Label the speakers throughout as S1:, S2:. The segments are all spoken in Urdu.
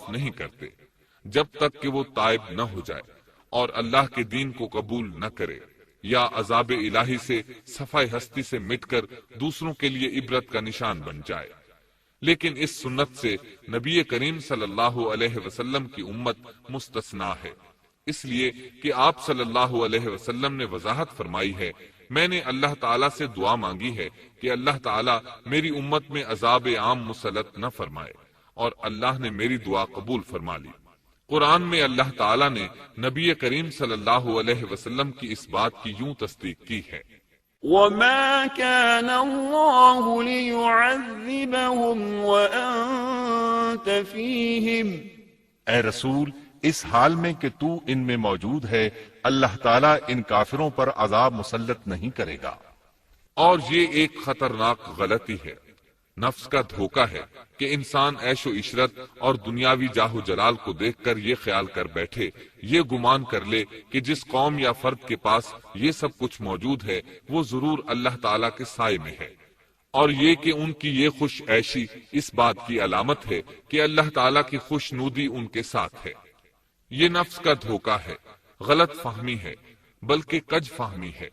S1: معاف نہیں کرتے جب تک کہ وہ تائب نہ ہو جائے اور اللہ کے دین کو قبول نہ کرے، یا عذاب الہی سے صفائے ہستی سے مٹ کر دوسروں کے لیے عبرت کا نشان بن جائے۔ لیکن اس سنت سے نبی کریم صلی اللہ علیہ وسلم کی امت مستثنا ہے، اس لیے کہ آپ صلی اللہ علیہ وسلم نے وضاحت فرمائی ہے، میں نے اللہ تعالیٰ سے دعا مانگی ہے کہ اللہ تعالیٰ میری امت میں عذاب عام مسلط نہ فرمائے، اور اللہ نے میری دعا قبول فرما لی۔ قرآن میں اللہ تعالیٰ نے نبی کریم صلی اللہ علیہ وسلم کی اس بات کی یوں تصدیق کی ہے،
S2: وَمَا كَانَ اللَّهُ لِيُعَذِّبَهُمْ وَأَنْتَ فِيهِمْ۔
S3: اے رسول، اس حال میں کہ تو ان میں موجود ہے، اللہ تعالیٰ ان کافروں پر عذاب مسلط نہیں کرے گا۔
S1: اور یہ ایک خطرناک غلطی ہے، نفس کا دھوکہ ہے کہ انسان عیش و عشرت اور دنیاوی جاہ و جلال کو دیکھ کر یہ خیال کر بیٹھے، یہ گمان کر لے کہ جس قوم یا فرد کے پاس یہ سب کچھ موجود ہے وہ ضرور اللہ تعالیٰ کے سائے میں ہے، اور یہ کہ ان کی یہ خوش عیشی اس بات کی علامت ہے کہ اللہ تعالیٰ کی خوش نودی ان کے ساتھ ہے۔ یہ نفس کا دھوکہ ہے، غلط فہمی ہے، بلکہ کج فہمی ہے۔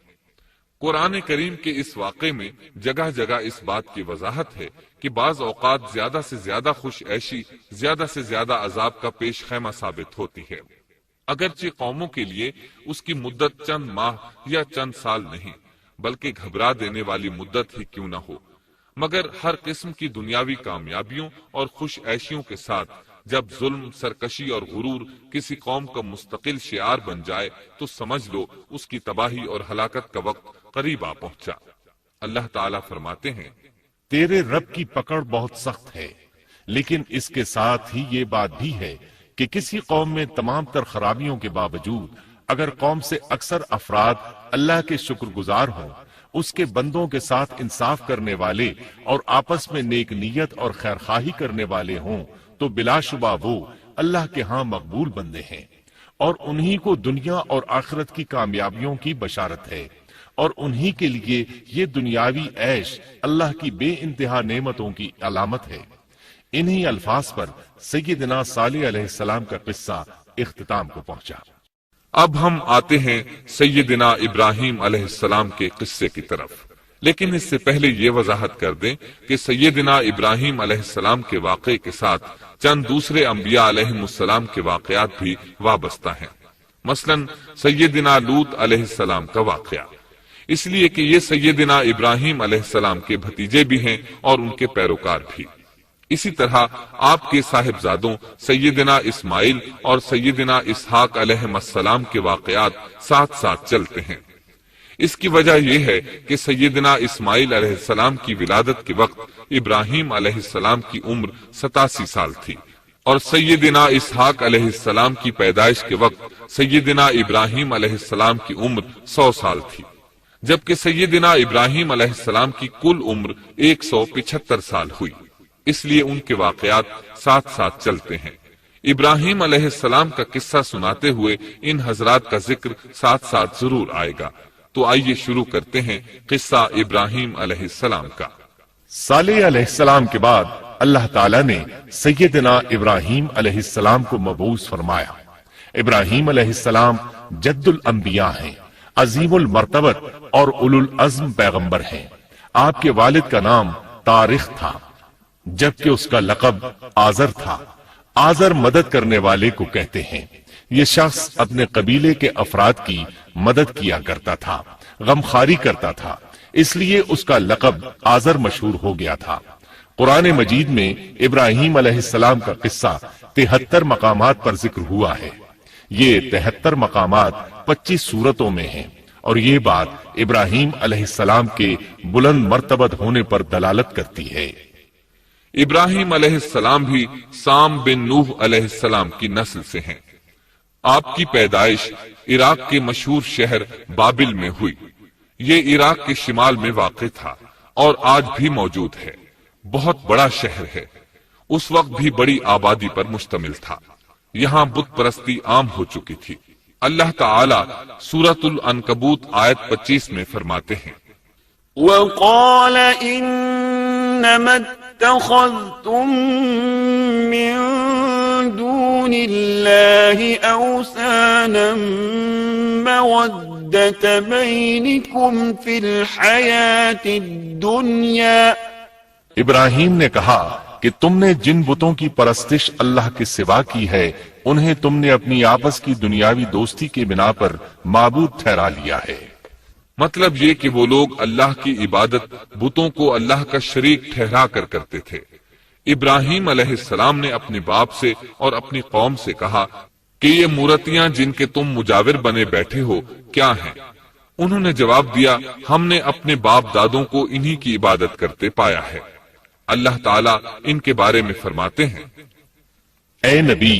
S1: قرآن کریم کے اس واقعے میں جگہ جگہ اس بات کی وضاحت ہے کہ بعض اوقات زیادہ سے زیادہ خوش عیشی زیادہ سے زیادہ عذاب کا پیش خیمہ ثابت ہوتی ہے، اگرچہ قوموں کے لیے اس کی مدت چند ماہ یا چند سال نہیں بلکہ گھبرا دینے والی مدت ہی کیوں نہ ہو، مگر ہر قسم کی دنیاوی کامیابیوں اور خوش عیشیوں کے ساتھ جب ظلم، سرکشی اور غرور کسی قوم کا مستقل شعار بن جائے تو سمجھ لو اس کی تباہی اور ہلاکت کا وقت قریب آ پہنچا۔ اللہ تعالیٰ فرماتے ہیں،
S3: تیرے رب کی پکڑ بہت سخت ہے، لیکن اس کے ساتھ ہی یہ بات بھی ہے کہ کسی قوم میں تمام تر خرابیوں کے باوجود اگر قوم سے اکثر افراد اللہ کے شکر گزار ہوں، اس کے بندوں کے ساتھ انصاف کرنے والے اور آپس میں نیک نیت اور خیرخواہی کرنے والے ہوں تو بلا شبہ وہ اللہ کے ہاں مقبول بندے ہیں، اور انہی کو دنیا اور آخرت کی کامیابیوں کی بشارت ہے، اور انہی کے لیے یہ دنیاوی عیش اللہ کی بے انتہا نعمتوں کی علامت ہے۔ انہی الفاظ پر سیدنا صالح علیہ السلام کا قصہ اختتام کو پہنچا۔
S1: اب ہم آتے ہیں سیدنا ابراہیم علیہ السلام کے قصے کی طرف، لیکن اس سے پہلے یہ وضاحت کر دیں کہ سیدنا ابراہیم علیہ السلام کے واقعے کے ساتھ چند دوسرے انبیاء علیہ السلام کے واقعات بھی وابستہ ہیں، مثلا سیدنا لوط علیہ السلام کا واقعہ، اس لیے کہ یہ سیدنا ابراہیم علیہ السلام کے بھتیجے بھی ہیں اور ان کے پیروکار بھی۔ اسی طرح آپ کے صاحبزادوں سیدنا اسماعیل اور سیدنا اسحاق علیہ السلام کے واقعات ساتھ ساتھ چلتے ہیں۔ اس کی وجہ یہ ہے کہ سیدنا اسماعیل علیہ السلام کی ولادت کے وقت ابراہیم علیہ السلام کی عمر 87 سال تھی، اور سیدنا اسحاق علیہ السلام کی پیدائش کے وقت سیدنا ابراہیم علیہ السلام کی عمر 100 سال تھی، جبکہ سیدنا ابراہیم علیہ السلام کی کل عمر 175 سال ہوئی، اس لیے ان کے واقعات ساتھ ساتھ چلتے ہیں۔ ابراہیم علیہ السلام کا قصہ سناتے ہوئے ان حضرات کا ذکر ساتھ ساتھ ضرور آئے گا، تو آئیے شروع کرتے ہیں قصہ ابراہیم علیہ السلام کا۔
S3: صالح علیہ السلام کے بعد اللہ تعالیٰ نے سیدنا ابراہیم علیہ السلام کو مبعوث فرمایا۔ ابراہیم علیہ السلام جد الانبیاء ہیں، عظیم المرتبت اور اولو العزم پیغمبر ہیں۔ آپ کے والد کا نام طارق تھا، جبکہ اس کا لقب آزر تھا۔ آزر مدد کرنے والے کو کہتے ہیں۔ یہ شخص اپنے قبیلے کے افراد کی مدد کیا کرتا تھا، غمخواری کرتا تھا، اس لیے اس کا لقب آزر مشہور ہو گیا تھا۔ قرآن مجید میں ابراہیم علیہ السلام کا قصہ 73 مقامات پر ذکر ہوا ہے۔ یہ 73 مقامات 25 سورتوں میں ہیں، اور یہ بات ابراہیم علیہ السلام کے بلند مرتبت ہونے پر دلالت کرتی ہے۔
S1: ابراہیم علیہ السلام بھی سام بن نوح علیہ السلام کی نسل سے ہیں۔ آپ کی پیدائش عراق کے مشہور شہر بابل میں ہوئی۔ یہ عراق کے شمال میں واقع تھا اور آج بھی موجود ہے۔ بہت بڑا شہر ہے، اس وقت بھی بڑی آبادی پر مشتمل تھا۔ یہاں بت پرستی عام ہو چکی تھی۔ اللہ تعالی سورۃ العنکبوت آیت 25 میں فرماتے ہیں،
S2: وَقَالَ إِنَّمَا اتَّخَذْتُم مِّن دون الله أوثانا مودة بينكم في الحياة الدنيا
S3: ابراہیم نے کہا کہ تم نے جن بتوں کی پرستش اللہ کے سوا کی ہے انہیں تم نے اپنی آپس کی دنیاوی دوستی کے بنا پر معبود ٹھہرا لیا ہے۔
S1: مطلب یہ کہ وہ لوگ اللہ کی عبادت بتوں کو اللہ کا شریک ٹھہرا کر کرتے تھے۔ ابراہیم علیہ السلام نے اپنے باپ سے اور اپنی قوم سے کہا کہ یہ مورتیاں جن کے تم مجاور بنے بیٹھے ہو کیا ہیں؟ انہوں نے جواب دیا، ہم نے اپنے باپ دادوں کو انہی کی عبادت کرتے پایا ہے۔ اللہ تعالیٰ ان کے بارے میں فرماتے ہیں،
S3: اے نبی،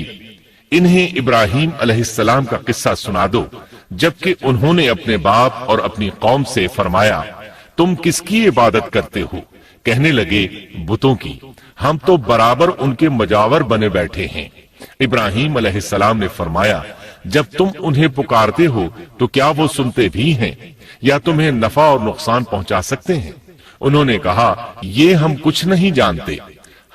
S3: انہیں ابراہیم علیہ السلام کا قصہ سنا دو جبکہ انہوں نے اپنے باپ اور اپنی قوم سے فرمایا تم کس کی عبادت کرتے ہو؟ کہنے لگے بتوں کی، ہم تو برابر ان کے مجاور بنے بیٹھے ہیں۔ ابراہیم علیہ السلام نے فرمایا جب تم انہیں پکارتے ہو تو کیا وہ سنتے بھی ہیں یا تمہیں نفع اور نقصان پہنچا سکتے ہیں؟ انہوں نے کہا یہ ہم کچھ نہیں جانتے،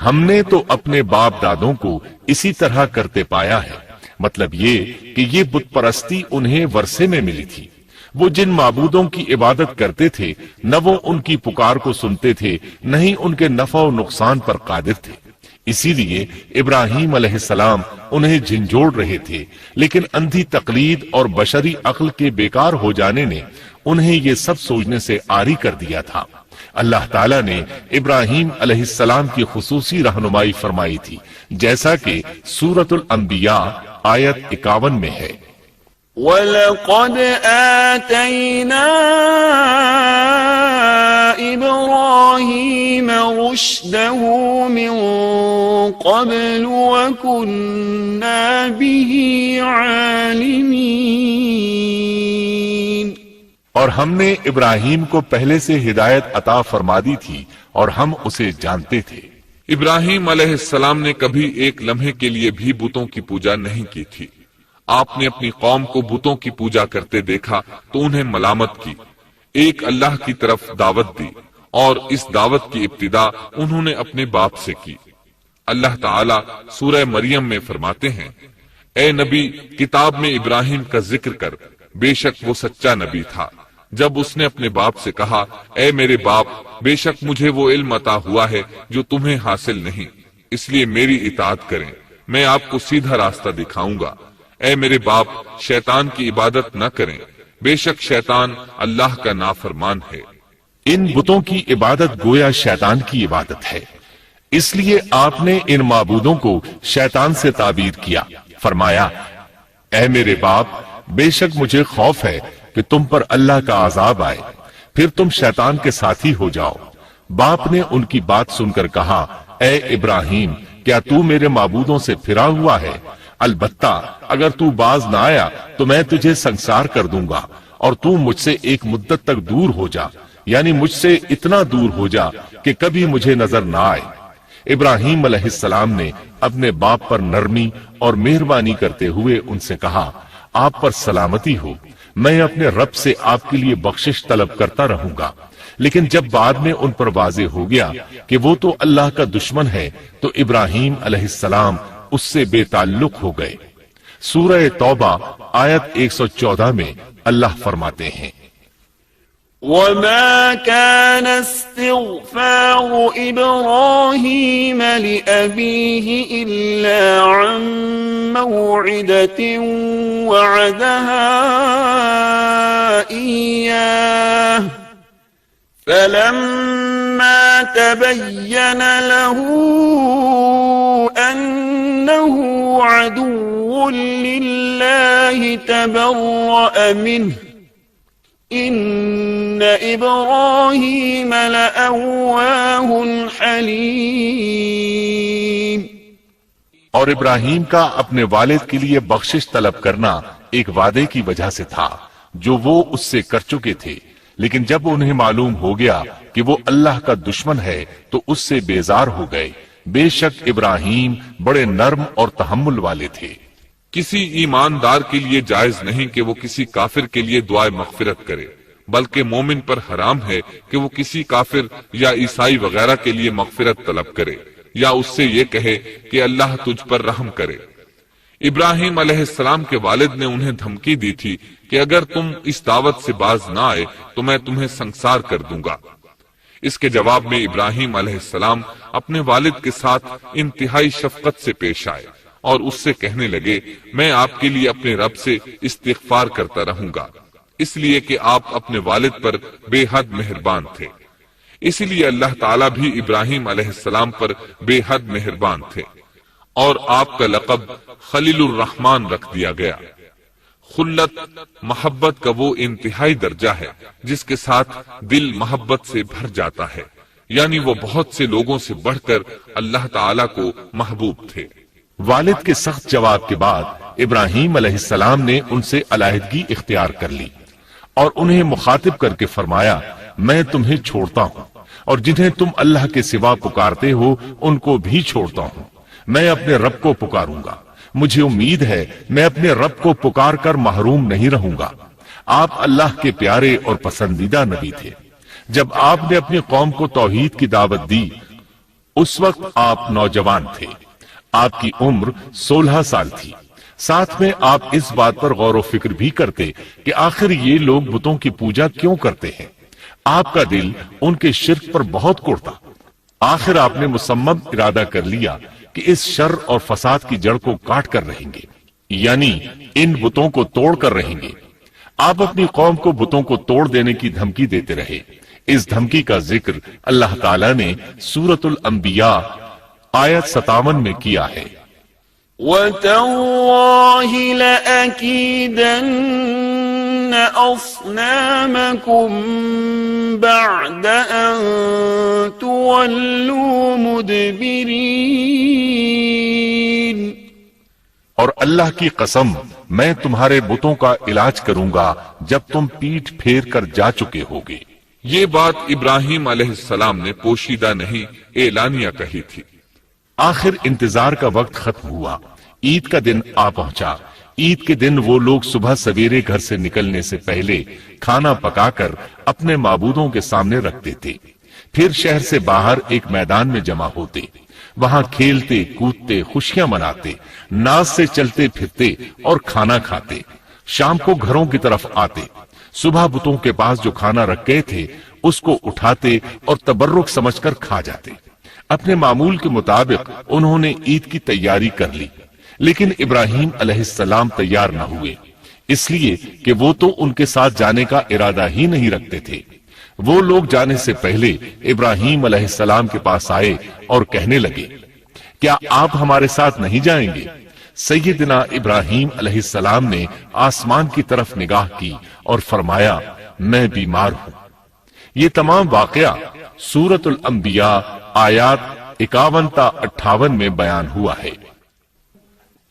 S3: ہم نے تو اپنے باپ دادوں کو اسی طرح کرتے پایا ہے۔ مطلب یہ کہ یہ بت پرستی انہیں ورثے میں ملی تھی۔ وہ جن معبودوں کی عبادت کرتے تھے نہ وہ ان کی پکار کو سنتے تھے نہ ہی ان کے نفع و نقصان پر قادر تھے۔ اسی لیے ابراہیم علیہ السلام انہیں جھنجھوڑ رہے تھے، لیکن اندھی تقلید اور بشری عقل کے بیکار ہو جانے نے انہیں یہ سب سوچنے سے عاری کر دیا تھا۔ اللہ تعالیٰ نے ابراہیم علیہ السلام کی خصوصی رہنمائی فرمائی تھی، جیسا کہ سورۃ الانبیاء آیت 51 میں ہے،
S2: وَلَقَدْ آتَيْنَا إِبْرَاهِيمَ رُشْدَهُ مِن قَبْلُ وَكُنَّا بِهِ عَالِمِينَ۔
S3: اور ہم نے ابراہیم کو پہلے سے ہدایت عطا فرما دی تھی اور ہم اسے جانتے تھے۔
S1: ابراہیم علیہ السلام نے کبھی ایک لمحے کے لیے بھی بتوں کی پوجا نہیں کی تھی۔ آپ نے اپنی قوم کو بتوں کی پوجا کرتے دیکھا تو انہیں ملامت کی، ایک اللہ کی طرف دعوت دی، اور اس دعوت کی ابتدا انہوں نے اپنے باپ سے کی۔ اللہ تعالیٰ سورہ مریم میں فرماتے ہیں، اے نبی کتاب میں ابراہیم کا ذکر کر، بے شک وہ سچا نبی تھا۔ جب اس نے اپنے باپ سے کہا، اے میرے باپ، بے شک مجھے وہ علم عطا ہوا ہے جو تمہیں حاصل نہیں، اس لیے میری اطاعت کریں، میں آپ کو سیدھا راستہ دکھاؤں گا۔ اے میرے باپ، شیطان کی عبادت نہ کریں، بے شک شیطان اللہ کا نافرمان ہے۔
S3: ان بتوں کی عبادت گویا شیطان کی عبادت ہے، اس لیے آپ نے ان معبودوں کو شیطان سے تعبیر کیا۔ فرمایا، اے میرے باپ، بے شک مجھے خوف ہے کہ تم پر اللہ کا عذاب آئے، پھر تم شیطان کے ساتھی ہو جاؤ۔ باپ نے ان کی بات سن کر کہا، اے ابراہیم، کیا تو میرے معبودوں سے پھرا ہوا ہے؟ البتہ اگر تو باز نہ آیا تو میں تجھے سنسار کر دوں گا، اور تو مجھ سے ایک مدت تک دور ہو جا، یعنی مجھ سے اتنا دور ہو جا کہ کبھی مجھے نظر نہ آئے۔ ابراہیم علیہ السلام نے اپنے باپ پر نرمی اور مہربانی کرتے ہوئے ان سے کہا، آپ پر سلامتی ہو، میں اپنے رب سے آپ کے لیے بخشش طلب کرتا رہوں گا۔ لیکن جب بعد میں ان پر واضح ہو گیا کہ وہ تو اللہ کا دشمن ہے تو ابراہیم علیہ السلام اس سے بے تعلق ہو گئے۔ سورہ توبہ آیت 114 میں اللہ فرماتے ہیں،
S2: وَمَا كَانَ اسْتِغْفَارُ إِبْرَاهِيمَ لِأَبِيهِ إِلَّا عَن مَّوْعِدَةٍ وَعَدَهَا إِيَّاهُ فَلَمَّا تَبَيَّنَ لَهُ أَنَّهُ عَدُوٌّ لِّلَّهِ تَبَرَّأَ مِنْهُ إِنَّ إِبْرَاهِيمَ لَأَوَّاهٌ حَلِيمٌ۔
S3: اور ابراہیم کا اپنے والد کے لیے بخشش طلب کرنا ایک وعدے کی وجہ سے تھا جو وہ اس سے کر چکے تھے، لیکن جب انہیں معلوم ہو گیا کہ وہ اللہ کا دشمن ہے تو اس سے بیزار ہو گئے۔ بے شک ابراہیم بڑے نرم اور تحمل والے تھے۔
S1: کسی ایماندار کے لیے جائز نہیں کہ وہ کسی کافر کے لیے دعائے مغفرت کرے، بلکہ مومن پر حرام ہے کہ وہ کسی کافر یا عیسائی وغیرہ کے لیے مغفرت طلب کرے یا اس سے یہ کہے کہ اللہ تجھ پر رحم کرے۔ ابراہیم علیہ السلام کے والد نے انہیں دھمکی دی تھی کہ اگر تم اس دعوت سے باز نہ آئے تو میں تمہیں سنسار کر دوں گا۔ اس کے جواب میں ابراہیم علیہ السلام اپنے والد کے ساتھ انتہائی شفقت سے پیش آئے اور اس سے کہنے لگے، میں آپ کے لیے اپنے رب سے استغفار کرتا رہوں گا، اس لیے کہ آپ اپنے والد پر بے حد مہربان تھے۔ اسی لیے اللہ تعالیٰ بھی ابراہیم علیہ السلام پر بے حد مہربان تھے اور آپ کا لقب خلیل الرحمن رکھ دیا گیا۔ خلت محبت کا وہ انتہائی درجہ ہے جس کے ساتھ دل محبت سے بھر جاتا ہے، یعنی وہ بہت سے لوگوں سے بڑھ کر اللہ تعالیٰ کو محبوب تھے۔
S3: والد کے سخت جواب کے بعد ابراہیم علیہ السلام نے ان سے علیحدگی اختیار کر لی اور انہیں مخاطب کر کے فرمایا، میں تمہیں چھوڑتا ہوں اور جنہیں تم اللہ کے سوا پکارتے ہو ان کو بھی چھوڑتا ہوں، میں اپنے رب کو پکاروں گا، مجھے امید ہے میں اپنے رب کو پکار کر محروم نہیں رہوں گا۔ آپ اللہ کے پیارے اور پسندیدہ نبی تھے۔ جب آپ نے اپنی قوم کو توحید کی دعوت دی اس وقت آپ نوجوان تھے، آپ کی عمر 16 سال تھی۔ ساتھ میں آپ اس بات پر غور و فکر بھی کرتے کہ آخر یہ لوگ بتوں کی پوجا کیوں کرتے ہیں۔ آپ کا دل ان کے شرک پر بہت کڑتا۔ آخر آپ نے مصمم ارادہ کر لیا کہ اس شر اور فساد کی جڑ کو کاٹ کر رہیں گے، یعنی ان بتوں کو توڑ کر رہیں گے۔ آپ اپنی قوم کو بتوں کو توڑ دینے کی دھمکی دیتے رہے۔ اس دھمکی کا ذکر اللہ تعالیٰ نے سورۃ الانبیاء آیت 57 میں کیا ہے۔
S2: وَتَاللَّهِ لَأَكِيدَنَّ أَصْنَامَكُمْ بَعْدَ أَن تُوَلُّوا مُدْبِرِينَ۔
S3: اور اللہ کی قسم میں تمہارے بتوں کا علاج کروں گا جب تم پیٹھ پھیر کر جا چکے ہوگے۔
S1: یہ بات ابراہیم علیہ السلام نے پوشیدہ نہیں اعلانیہ کہی تھی۔
S3: آخر انتظار کا وقت ختم ہوا، عید کا دن آ پہنچا۔ عید کے دن وہ لوگ صبح سویرے گھر سے نکلنے سے پہلے کھانا پکا کر اپنے معبودوں کے سامنے رکھتے تھے، پھر شہر سے باہر ایک میدان میں جمع ہوتے، وہاں کھیلتے کودتے خوشیاں مناتے، ناز سے چلتے پھرتے اور کھانا کھاتے۔ شام کو گھروں کی طرف آتے، صبح بتوں کے پاس جو کھانا رکھ گئے تھے اس کو اٹھاتے اور تبرک سمجھ کر کھا جاتے۔ اپنے معمول کے مطابق انہوں نے عید کی تیاری کر لی، لیکن ابراہیم علیہ السلام تیار نہ ہوئے، اس لیے کہ وہ تو ان کے ساتھ جانے کا ارادہ ہی نہیں رکھتے تھے۔ وہ لوگ جانے سے پہلے ابراہیم علیہ السلام کے پاس آئے اور کہنے لگے، کیا آپ ہمارے ساتھ نہیں جائیں گے؟ سیدنا ابراہیم علیہ السلام نے آسمان کی طرف نگاہ کی اور فرمایا، میں بیمار ہوں۔ یہ تمام واقعہ سورۃ الانبیاء آیات 51 تا 58 میں بیان ہوا ہے۔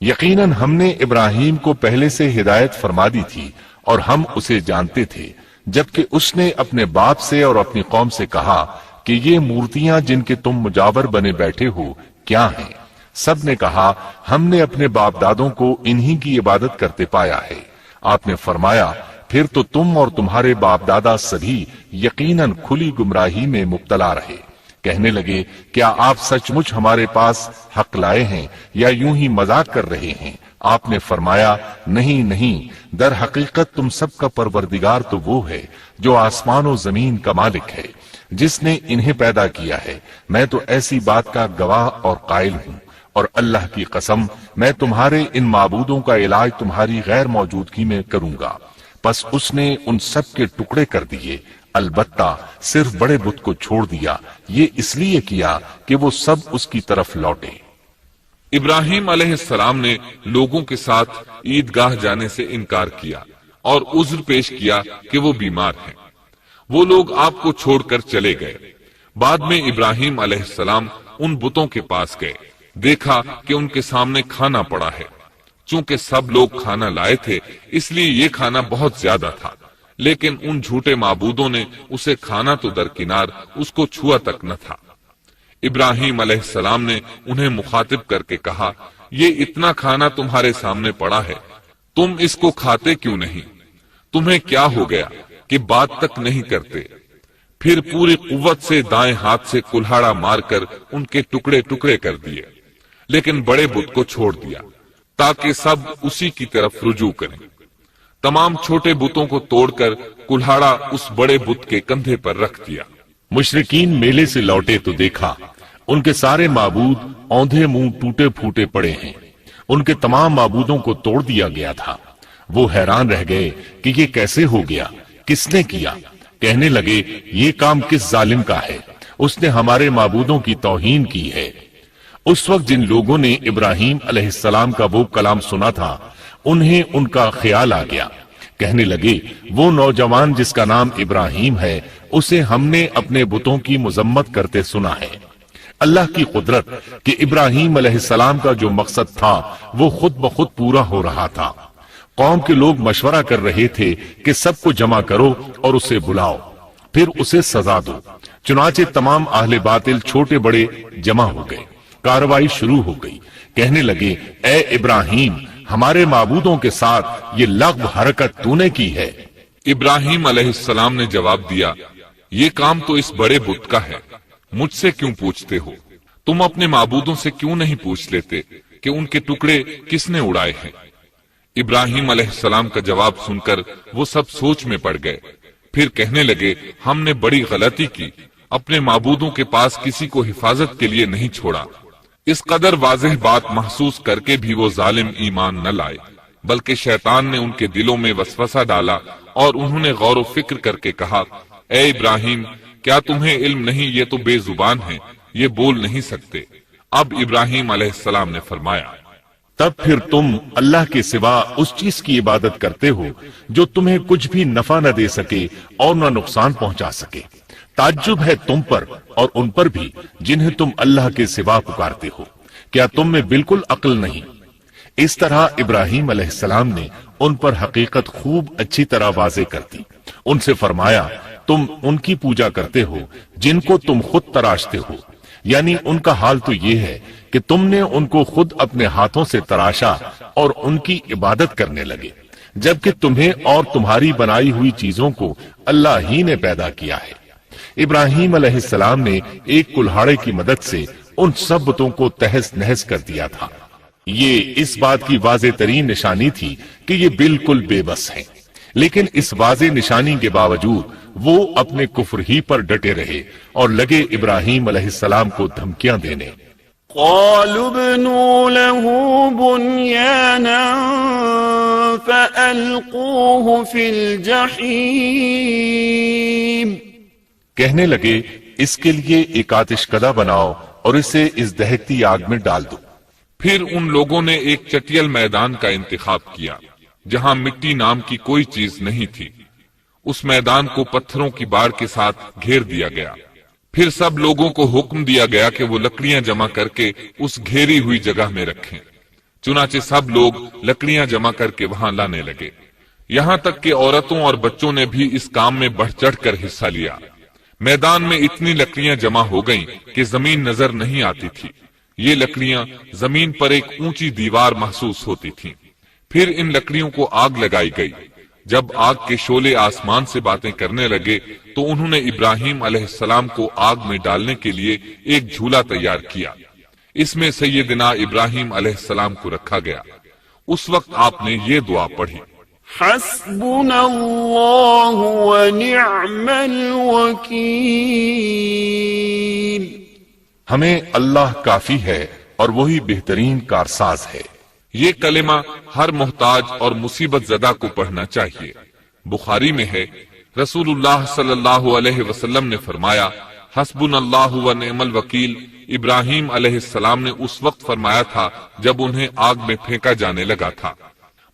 S3: یقیناً ہم نے ابراہیم کو پہلے سے ہدایت فرما دی تھی اور ہم اسے جانتے تھے، جبکہ اس نے اپنے باپ سے اور اپنی قوم سے کہا کہ یہ مورتیاں جن کے تم مجاور بنے بیٹھے ہو کیا ہیں؟ سب نے کہا، ہم نے اپنے باپ دادوں کو انہی کی عبادت کرتے پایا ہے۔ آپ نے فرمایا، پھر تو تم اور تمہارے باپ دادا سبھی یقیناً کھلی گمراہی میں مبتلا رہے۔ کہنے لگے، کیا آپ سچ مچ ہمارے پاس حق لائے ہیں یا یوں ہی مذاق کر رہے ہیں؟ آپ نے فرمایا، نہیں نہیں، در حقیقت تم سب کا پروردگار تو وہ ہے جو آسمان و زمین کا مالک ہے، جس نے انہیں پیدا کیا ہے۔ میں تو ایسی بات کا گواہ اور قائل ہوں، اور اللہ کی قسم میں تمہارے ان معبودوں کا علاج تمہاری غیر موجودگی میں کروں گا۔ پس اس نے ان سب کے ٹکڑے کر دیے، البتہ صرف بڑے بت کو چھوڑ دیا۔ یہ اس لیے کیا کہ وہ سب اس کی طرف لوٹے۔
S1: ابراہیم علیہ السلام نے لوگوں کے ساتھ عیدگاہ جانے سے انکار کیا اور عذر پیش کیا کہ وہ بیمار ہیں۔ وہ لوگ آپ کو چھوڑ کر چلے گئے۔ بعد میں ابراہیم علیہ السلام ان بتوں کے پاس گئے، دیکھا کہ ان کے سامنے کھانا پڑا ہے۔ چونکہ سب لوگ کھانا لائے تھے اس لیے یہ کھانا بہت زیادہ تھا، لیکن ان جھوٹے معبودوں نے اسے کھانا تو درکنار اس کو چھوا تک نہ تھا۔ ابراہیم علیہ السلام نے انہیں مخاطب کر کے کہا، یہ اتنا کھانا تمہارے سامنے پڑا ہے، تم اس کو کھاتے کیوں نہیں؟ تمہیں کیا ہو گیا کہ بات تک نہیں کرتے؟ پھر پوری قوت سے دائیں ہاتھ سے کلہاڑا مار کر ان کے ٹکڑے ٹکڑے کر دیے، لیکن بڑے بت کو چھوڑ دیا۔ تاکہ سب اسی کی طرف رجوع کریں۔ تمام چھوٹے بتوں کو توڑ کر کلہاڑا اس بڑے بت کے کندھے پر رکھ دیا۔
S3: مشرکین میلے سے لوٹے تو دیکھا ان کے سارے معبود اوندھے منہ ٹوٹے پھوٹے پڑے ہیں، ان کے تمام معبودوں کو توڑ دیا گیا تھا۔ وہ حیران رہ گئے کہ یہ کیسے ہو گیا، کس نے کیا؟ کہنے لگے یہ کام کس ظالم کا ہے، اس نے ہمارے معبودوں کی توہین کی ہے۔ اس وقت جن لوگوں نے ابراہیم علیہ السلام کا وہ کلام سنا تھا انہیں ان کا خیال آ گیا، کہنے لگے وہ نوجوان جس کا نام ابراہیم ہے اسے ہم نے اپنے بتوں کی مذمت کرتے سنا ہے۔ اللہ کی قدرت کہ ابراہیم علیہ السلام کا جو مقصد تھا وہ خود بخود پورا ہو رہا تھا۔ قوم کے لوگ مشورہ کر رہے تھے کہ سب کو جمع کرو اور اسے بلاؤ، پھر اسے سزا دو۔ چنانچہ تمام اہل باطل چھوٹے بڑے جمع ہو گئے، کارروائی شروع ہو گئی۔ کہنے لگے اے ابراہیم، ہمارے معبودوں کے ساتھ یہ لغو حرکت تو نے کی ہے۔
S1: ابراہیم علیہ السلام نے جواب دیا، یہ کام تو اس بڑے بت کا ہے، مجھ سے کیوں پوچھتے ہو؟ تم اپنے معبودوں سے کیوں نہیں پوچھ لیتے کہ ان کے ٹکڑے کس نے اڑائے ہیں؟ ابراہیم علیہ السلام کا جواب سن کر وہ سب سوچ میں پڑ گئے، پھر کہنے لگے ہم نے بڑی غلطی کی، اپنے معبودوں کے پاس کسی کو حفاظت کے لیے نہیں چھوڑا۔ اس قدر واضح بات محسوس کر کے بھی وہ ظالم ایمان نہ لائے، بلکہ شیطان نے ان کے دلوں میں وسوسہ ڈالا اور انہوں نے غور و فکر کر کے کہا، اے ابراہیم، کیا تمہیں علم نہیں، یہ تو بے زبان ہیں، یہ بول نہیں سکتے۔ اب ابراہیم علیہ السلام نے فرمایا،
S3: تب پھر تم اللہ کے سوا اس چیز کی عبادت کرتے ہو جو تمہیں کچھ بھی نفع نہ دے سکے اور نہ نقصان پہنچا سکے۔ تعجب ہے تم پر اور ان پر بھی جنہیں تم اللہ کے سوا پکارتے ہو، کیا تم میں بالکل عقل نہیں؟ اس طرح ابراہیم علیہ السلام نے ان پر حقیقت خوب اچھی طرح واضح کر دی۔ ان سے فرمایا تم ان کی پوجا کرتے ہو جن کو تم خود تراشتے ہو، یعنی ان کا حال تو یہ ہے کہ تم نے ان کو خود اپنے ہاتھوں سے تراشا اور ان کی عبادت کرنے لگے، جبکہ تمہیں اور تمہاری بنائی ہوئی چیزوں کو اللہ ہی نے پیدا کیا ہے۔ ابراہیم علیہ السلام نے ایک کلہاڑے کی مدد سے ان سب بتوں کو تہس نہس کر دیا تھا۔ یہ اس بات کی واضح ترین نشانی تھی کہ یہ بالکل بے بس ہیں، لیکن اس واضح نشانی کے باوجود وہ اپنے کفر ہی پر ڈٹے رہے اور لگے ابراہیم علیہ السلام کو دھمکیاں دینے۔
S2: قالوا ابنوا له بنيانا فألقوه في الجحيم،
S3: کہنے لگے اس کے لیے ایک آتش کدہ بناؤ اور اسے اس دہکتی آگ میں ڈال دو۔
S1: پھر ان لوگوں نے ایک چٹیل میدان کا انتخاب کیا جہاں مٹی نام کی کوئی چیز نہیں تھی۔ اس میدان کو پتھروں کی باڑ کے ساتھ گھیر دیا گیا۔ پھر سب لوگوں کو حکم دیا گیا کہ وہ لکڑیاں جمع کر کے اس گھیری ہوئی جگہ میں رکھیں۔ چنانچہ سب لوگ لکڑیاں جمع کر کے وہاں لانے لگے، یہاں تک کہ عورتوں اور بچوں نے بھی اس کام میں بڑھ چڑھ کر حصہ لیا۔ میدان میں اتنی لکڑیاں جمع ہو گئیں کہ زمین نظر نہیں آتی تھی۔ یہ لکڑیاں زمین پر ایک اونچی دیوار محسوس ہوتی تھیں۔ پھر ان لکڑیوں کو آگ لگائی گئی۔ جب آگ کے شعلے آسمان سے باتیں کرنے لگے تو انہوں نے ابراہیم علیہ السلام کو آگ میں ڈالنے کے لیے ایک جھولا تیار کیا۔ اس میں سیدنا ابراہیم علیہ السلام کو رکھا گیا۔ اس وقت آپ نے یہ دعا پڑھی،
S2: حسبنا اللہ ونعم الوکیل،
S3: ہمیں اللہ کافی ہے اور وہی بہترین کارساز ہے۔
S1: یہ کلمہ ہر محتاج اور مصیبت زدہ کو پڑھنا چاہیے۔ بخاری میں ہے، رسول اللہ صلی اللہ علیہ وسلم نے فرمایا، حسبنا اللہ و نعم الوکیل ابراہیم علیہ السلام نے اس وقت فرمایا تھا جب انہیں آگ میں پھینکا جانے لگا تھا۔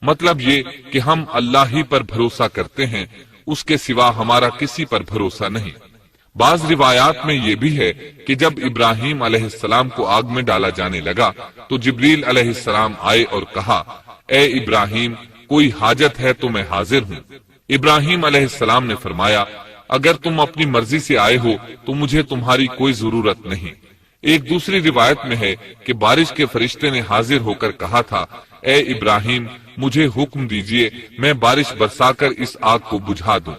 S1: مطلب یہ کہ ہم اللہ ہی پر بھروسہ کرتے ہیں، اس کے سوا ہمارا کسی پر بھروسہ نہیں۔ بعض روایات میں یہ بھی ہے کہ جب ابراہیم علیہ السلام کو آگ میں ڈالا جانے لگا تو جبریل علیہ السلام آئے اور کہا، اے ابراہیم، کوئی حاجت ہے تو میں حاضر ہوں۔ ابراہیم علیہ السلام نے فرمایا، اگر تم اپنی مرضی سے آئے ہو تو مجھے تمہاری کوئی ضرورت نہیں۔ ایک دوسری روایت میں ہے کہ بارش کے فرشتے نے حاضر ہو کر کہا تھا، اے ابراہیم، مجھے حکم دیجئے میں بارش برسا کر اس آگ کو بجھا دوں۔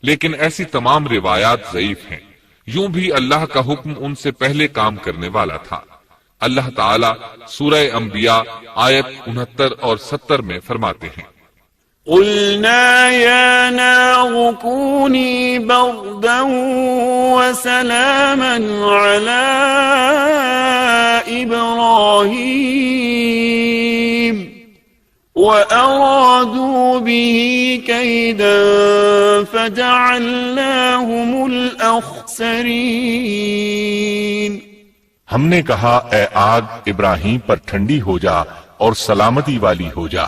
S1: لیکن ایسی تمام روایات ضعیف ہیں۔ یوں بھی اللہ کا حکم ان سے پہلے کام کرنے والا تھا۔ اللہ تعالی سورہ انبیاء آیت 69 اور 70 میں فرماتے ہیں،
S2: قلنا يا نار كوني بردا وسلاما على إبراهيم وأرادوا به كيدا فجعلناهم الأخسرين۔
S3: ہم نے کہا اے آگ ابراہیم پر ٹھنڈی ہو جا اور سلامتی والی ہو جا،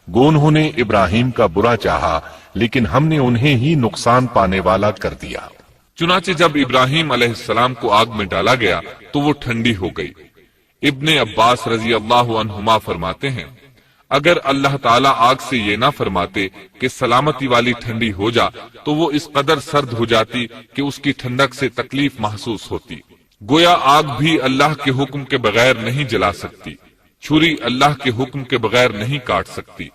S3: گو انہوں نے ابراہیم کا برا چاہا لیکن ہم نے انہیں ہی نقصان پانے والا کر دیا۔
S1: چنانچہ جب ابراہیم علیہ السلام کو آگ میں ڈالا گیا تو وہ ٹھنڈی ہو گئی۔ ابن عباس رضی اللہ عنہما فرماتے ہیں، اگر اللہ تعالیٰ آگ سے یہ نہ فرماتے کہ سلامتی والی ٹھنڈی ہو جا تو وہ اس قدر سرد ہو جاتی کہ اس کی ٹھنڈک سے تکلیف محسوس ہوتی۔ گویا آگ بھی اللہ کے حکم کے بغیر نہیں جلا سکتی، چھری اللہ کے حکم کے بغیر نہیں کاٹ سکتی،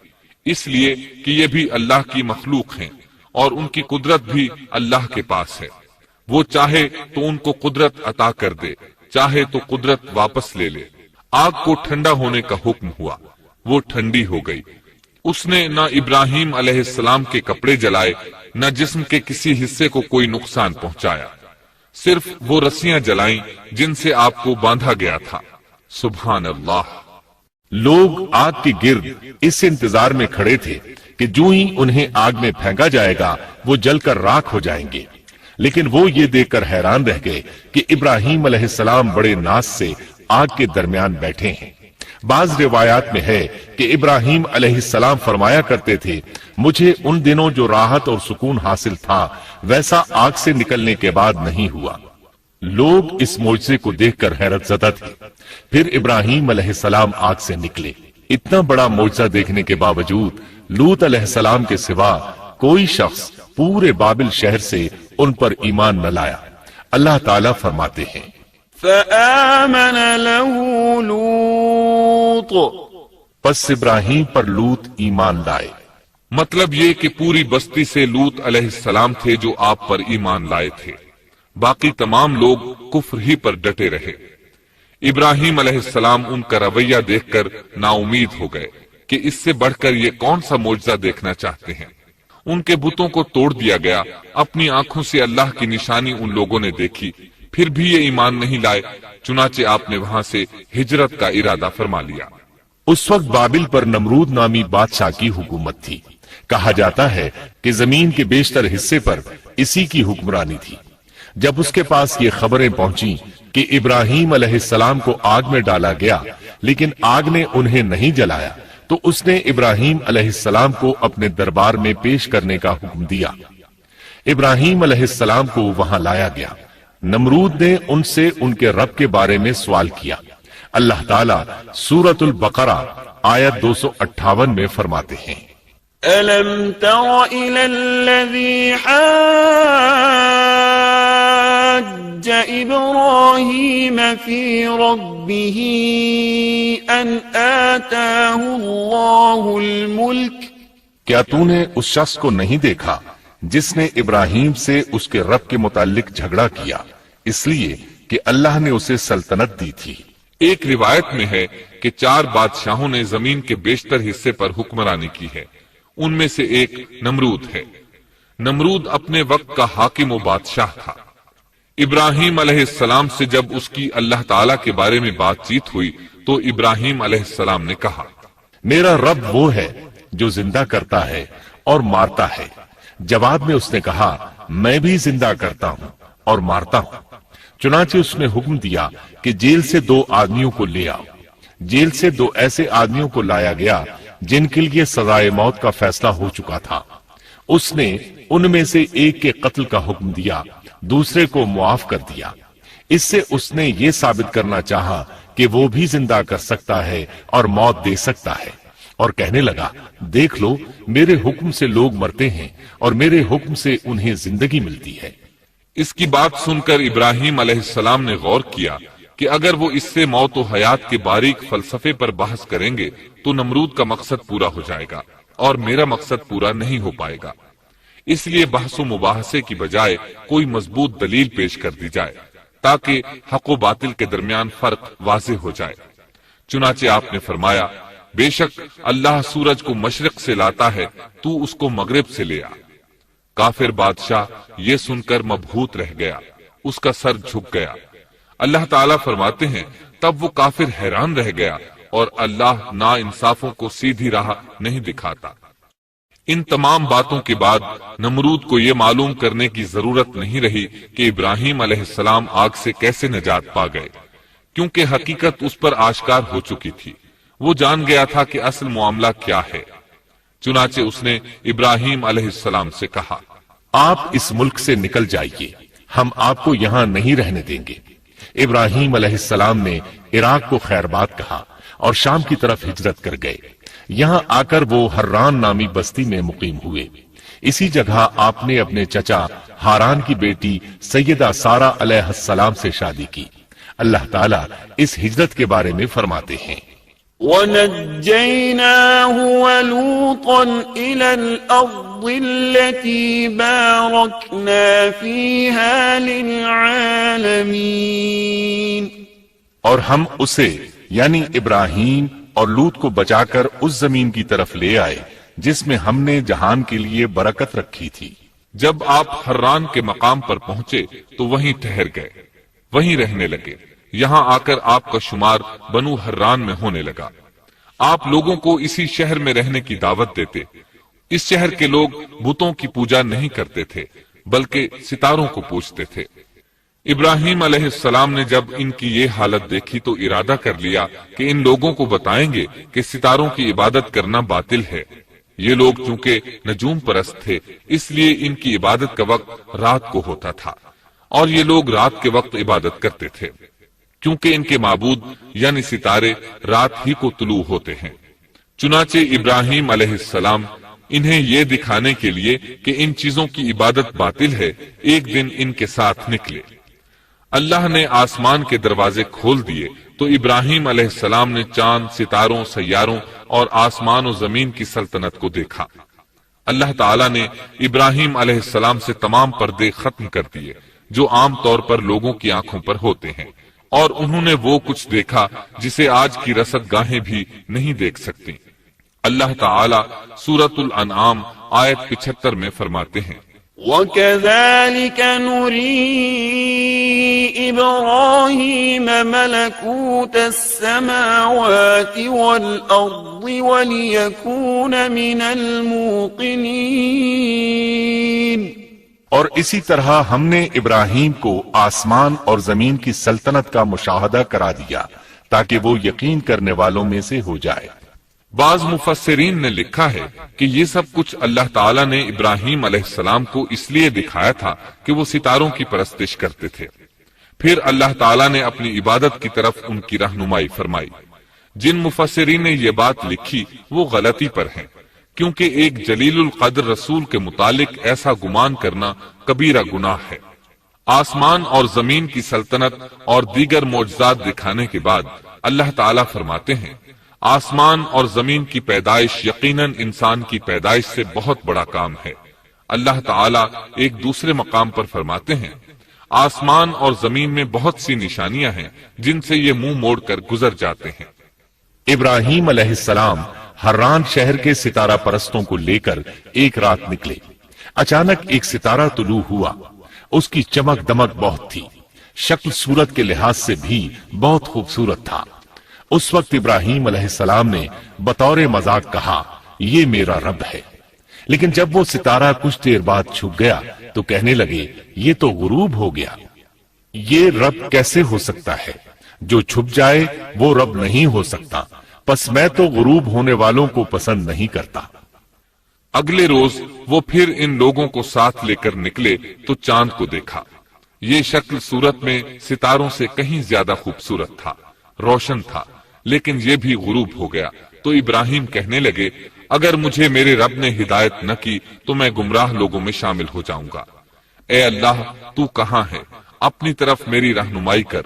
S1: اس لیے کہ یہ بھی اللہ کی مخلوق ہیں اور ان کی قدرت بھی اللہ کے پاس ہے۔ وہ چاہے تو ان کو قدرت عطا کر دے، چاہے تو قدرت واپس لے لے۔ آگ کو ٹھنڈا ہونے کا حکم ہوا، وہ ٹھنڈی ہو گئی۔ اس نے نہ ابراہیم علیہ السلام کے کپڑے جلائے، نہ جسم کے کسی حصے کو کوئی نقصان پہنچایا، صرف وہ رسیاں جلائیں جن سے آپ کو باندھا گیا تھا۔ سبحان اللہ۔
S3: لوگ آگ کے گرد اس انتظار میں کھڑے تھے کہ جو ہی انہیں آگ میں پھینکا جائے گا وہ جل کر راکھ ہو جائیں گے، لیکن وہ یہ دیکھ کر حیران رہ گئے کہ ابراہیم علیہ السلام بڑے ناز سے آگ کے درمیان بیٹھے ہیں۔ بعض روایات میں ہے کہ ابراہیم علیہ السلام فرمایا کرتے تھے، مجھے ان دنوں جو راحت اور سکون حاصل تھا ویسا آگ سے نکلنے کے بعد نہیں ہوا۔ لوگ اس معجزے کو دیکھ کر حیرت زدہ تھے۔ پھر ابراہیم علیہ السلام آگ سے نکلے۔ اتنا بڑا معجزہ دیکھنے کے باوجود لوط علیہ السلام کے سوا کوئی شخص پورے بابل شہر سے ان پر ایمان نہ لایا۔ اللہ تعالیٰ فرماتے ہیں،
S2: فآمن له لوط،
S3: پس ابراہیم پر لوط ایمان لائے۔
S1: مطلب یہ کہ پوری بستی سے لوط علیہ السلام تھے جو آپ پر ایمان لائے تھے، باقی تمام لوگ کفر ہی پر ڈٹے رہے۔ ابراہیم علیہ السلام ان کا رویہ دیکھ کر نا امید ہو گئے کہ اس سے بڑھ کر یہ کون سا معجزہ دیکھنا چاہتے ہیں۔ ان کے بتوں کو توڑ دیا گیا، اپنی آنکھوں سے اللہ کی نشانی ان لوگوں نے دیکھی، پھر بھی یہ ایمان نہیں لائے، چنانچہ آپ نے وہاں سے ہجرت کا ارادہ فرما لیا۔
S3: اس وقت بابل پر نمرود نامی بادشاہ کی حکومت تھی۔ کہا جاتا ہے کہ زمین کے بیشتر حصے پر اسی کی حکمرانی تھی۔ جب اس کے پاس یہ خبریں پہنچیں کہ ابراہیم علیہ السلام کو آگ میں ڈالا گیا لیکن آگ نے انہیں نہیں جلایا، تو اس نے ابراہیم علیہ السلام کو اپنے دربار میں پیش کرنے کا حکم دیا۔ ابراہیم علیہ السلام کو وہاں لایا گیا۔ نمرود نے ان سے ان کے رب کے بارے میں سوال کیا۔ اللہ تعالیٰ سورۃ البقرہ آیت 258 میں فرماتے ہیں،
S2: أَلَمْ تَرَ إِلَى الَّذِي حَاجَّ إِبْرَاهِيمَ فِي رَبِّهِ أَنْ آتَاهُ اللَّهُ الْمُلْكَ،
S3: کیا تو نے اس شخص کو نہیں دیکھا جس نے ابراہیم سے اس کے رب کے متعلق جھگڑا کیا اس لیے کہ اللہ نے اسے سلطنت دی تھی۔
S1: ایک روایت میں ہے کہ 4 بادشاہوں نے زمین کے بیشتر حصے پر حکمرانی کی ہے، ان میں سے ایک نمرود ہے۔ نمرود اپنے وقت کا حاکم و بادشاہ تھا۔ ابراہیم علیہ السلام سے جب اس کی اللہ تعالیٰ کے بارے میں بات چیت ہوئی تو ابراہیم علیہ السلام نے کہا،
S3: میرا رب وہ ہے جو زندہ کرتا ہے اور مارتا ہے۔ جواب میں اس نے کہا، میں بھی زندہ کرتا ہوں اور مارتا ہوں۔ چنانچہ اس نے حکم دیا کہ جیل سے 2 آدمیوں کو لے آؤ۔ جیل سے 2 ایسے آدمیوں کو لایا گیا جن کے لیے سزائے موت کا فیصلہ ہو چکا تھا۔ اس نے ان میں سے ایک کے قتل کا حکم دیا، دوسرے کو معاف کر دیا۔ اس سے اس نے یہ ثابت کرنا چاہا کہ وہ بھی زندہ کر سکتا ہے اور موت دے سکتا ہے، اور کہنے لگا، دیکھ لو میرے حکم سے لوگ مرتے ہیں اور میرے حکم سے انہیں زندگی ملتی ہے۔
S1: اس کی بات سن کر ابراہیم علیہ السلام نے غور کیا کہ اگر وہ اس سے موت و حیات کے باریک فلسفے پر بحث کریں گے تو نمرود کا مقصد پورا ہو جائے گا اور میرا مقصد پورا نہیں ہو پائے گا۔ اس لیے بحث و مباحثے کی بجائے کوئی مضبوط دلیل پیش کر دی جائے۔ تاکہ حق و باطل کے درمیان فرق واضح ہو جائے۔ چنانچہ آپ نے فرمایا، بے شک اللہ سورج کو مشرق سے لاتا ہے، تو اس کو مغرب سے لے آ۔ کافر بادشاہ یہ سن کر مبہوت رہ گیا، اس کا سر جھک گیا۔ اللہ تعالیٰ فرماتے ہیں تب وہ کافر حیران رہ گیا اور اللہ نا انصافوں کو سیدھی راہ نہیں دکھاتا۔ ان تمام باتوں کے بعد نمرود کو یہ معلوم کرنے کی ضرورت نہیں رہی کہ ابراہیم علیہ السلام آگ سے کیسے نجات پا گئے، کیونکہ حقیقت اس پر آشکار ہو چکی تھی۔ وہ جان گیا تھا کہ اصل معاملہ کیا ہے۔ چنانچہ اس نے ابراہیم علیہ السلام سے کہا،
S3: آپ اس ملک سے نکل جائیے، ہم آپ کو یہاں نہیں رہنے دیں گے۔ ابراہیم علیہ السلام نے عراق کو خیرباد کہا اور شام کی طرف ہجرت کر گئے۔ یہاں آ کر وہ حران نامی بستی میں مقیم ہوئے۔ اسی جگہ آپ نے اپنے چچا ہاران کی بیٹی سیدہ سارہ علیہ السلام سے شادی کی۔ اللہ تعالیٰ اس ہجرت کے بارے میں فرماتے ہیں،
S2: وَنَجَّيْنَاهُ وَلُوطًا إِلَى الْأَرْضِ الَّتِي بَارَكْنَا فِيهَا لِلْعَالَمِينَ،
S3: اور ہم اسے یعنی ابراہیم اور لوط کو بچا کر اس زمین کی طرف لے آئے جس میں ہم نے جہان کے لیے برکت رکھی تھی۔
S1: جب آپ حران کے مقام پر پہنچے تو وہیں ٹھہر گئے، وہیں رہنے لگے۔ یہاں آ کر آپ کا شمار بنو حران میں ہونے لگا۔ آپ لوگوں کو اسی شہر میں رہنے کی دعوت دیتے۔ اس شہر کے لوگ بتوں کی پوجا نہیں کرتے تھے بلکہ ستاروں کو پوجتے تھے۔ ابراہیم علیہ السلام نے جب ان کی یہ حالت دیکھی تو ارادہ کر لیا کہ ان لوگوں کو بتائیں گے کہ ستاروں کی عبادت کرنا باطل ہے۔ یہ لوگ چونکہ نجوم پرست تھے اس لیے ان کی عبادت کا وقت رات کو ہوتا تھا، اور یہ لوگ رات کے وقت عبادت کرتے تھے کیونکہ ان کے معبود یعنی ستارے رات ہی کو طلوع ہوتے ہیں۔ چنانچہ ابراہیم علیہ السلام انہیں یہ دکھانے کے لیے کہ ان چیزوں کی عبادت باطل ہے ایک دن ان کے ساتھ نکلے۔ اللہ نے آسمان کے دروازے کھول دیے تو ابراہیم علیہ السلام نے چاند، ستاروں، سیاروں اور آسمان و زمین کی سلطنت کو دیکھا۔ اللہ تعالیٰ نے ابراہیم علیہ السلام سے تمام پردے ختم کر دیے جو عام طور پر لوگوں کی آنکھوں پر ہوتے ہیں، اور انہوں نے وہ کچھ دیکھا جسے آج کی رصد گاہیں بھی نہیں دیکھ سکتی۔ اللہ تعالیٰ سورۃ الانعام آیت 75 میں فرماتے ہیں،
S2: وَكَذَلِكَ نُرِي إِبْرَاهِيمَ مَلَكُوتَ السَّمَاوَاتِ وَالْأَرْضِ وَلِيَكُونَ مِنَ الْمُوقِنِينَ،
S3: اور اسی طرح ہم نے ابراہیم کو آسمان اور زمین کی سلطنت کا مشاہدہ کرا دیا تاکہ وہ یقین کرنے والوں میں سے ہو جائے۔
S1: بعض مفسرین نے لکھا ہے کہ یہ سب کچھ اللہ تعالیٰ نے ابراہیم علیہ السلام کو اس لیے دکھایا تھا کہ وہ ستاروں کی پرستش کرتے تھے۔ پھر اللہ تعالیٰ نے اپنی عبادت کی طرف ان کی رہنمائی فرمائی۔ جن مفسرین نے یہ بات لکھی وہ غلطی پر ہیں، کیونکہ ایک جلیل القدر رسول کے متعلق ایسا گمان کرنا کبیرہ گناہ ہے۔ آسمان اور زمین کی سلطنت اور دیگر معجزات دکھانے کے بعد اللہ تعالیٰ فرماتے ہیں، آسمان اور زمین کی پیدائش یقیناً انسان کی پیدائش سے بہت بڑا کام ہے۔ اللہ تعالیٰ ایک دوسرے مقام پر فرماتے ہیں، آسمان اور زمین میں بہت سی نشانیاں ہیں جن سے یہ منہ موڑ کر گزر جاتے ہیں۔
S3: ابراہیم علیہ السلام حران شہر کے ستارہ پرستوں کو لے کر ایک رات نکلے۔ اچانک ایک ستارہ طلوع ہوا، اس کی چمک دمک بہت تھی، شکل صورت کے لحاظ سے بھی بہت خوبصورت تھا۔ اس وقت ابراہیم علیہ السلام نے بطور مذاق کہا، یہ میرا رب ہے۔ لیکن جب وہ ستارہ کچھ دیر بعد چھپ گیا تو کہنے لگے، یہ تو غروب ہو گیا۔ یہ رب کیسے ہو سکتا ہے؟ جو چھپ جائے وہ رب نہیں ہو سکتا، پس میں تو غروب ہونے والوں کو پسند نہیں کرتا۔
S1: اگلے روز وہ پھر ان لوگوں کو ساتھ لے کر نکلے تو چاند کو دیکھا۔ یہ شکل صورت میں ستاروں سے کہیں زیادہ خوبصورت تھا، روشن تھا، لیکن یہ بھی غروب ہو گیا تو ابراہیم کہنے لگے، اگر مجھے میرے رب نے ہدایت نہ کی تو میں گمراہ لوگوں میں شامل ہو جاؤں گا۔ اے اللہ، تو کہاں ہے؟ اپنی طرف میری رہنمائی کر۔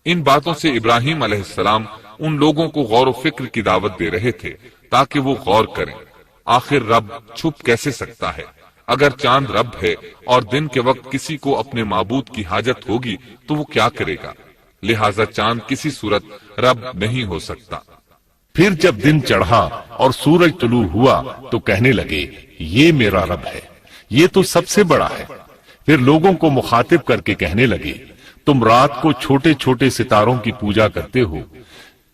S1: ان باتوں سے ابراہیم علیہ السلام ان لوگوں کو غور و فکر کی دعوت دے رہے تھے تاکہ وہ غور کریں، آخر رب چھپ کیسے سکتا ہے؟ اگر چاند رب ہے اور دن کے وقت کسی کو اپنے معبود کی حاجت ہوگی تو وہ کیا کرے گا؟ لہذا چاند کسی صورت رب نہیں ہو سکتا۔
S3: پھر جب دن چڑھا اور سورج طلوع ہوا تو کہنے لگے یہ میرا رب ہے، یہ تو سب سے بڑا ہے۔ پھر لوگوں کو مخاطب کر کے کہنے لگے تم رات کو چھوٹے چھوٹے ستاروں کی پوجا کرتے ہو،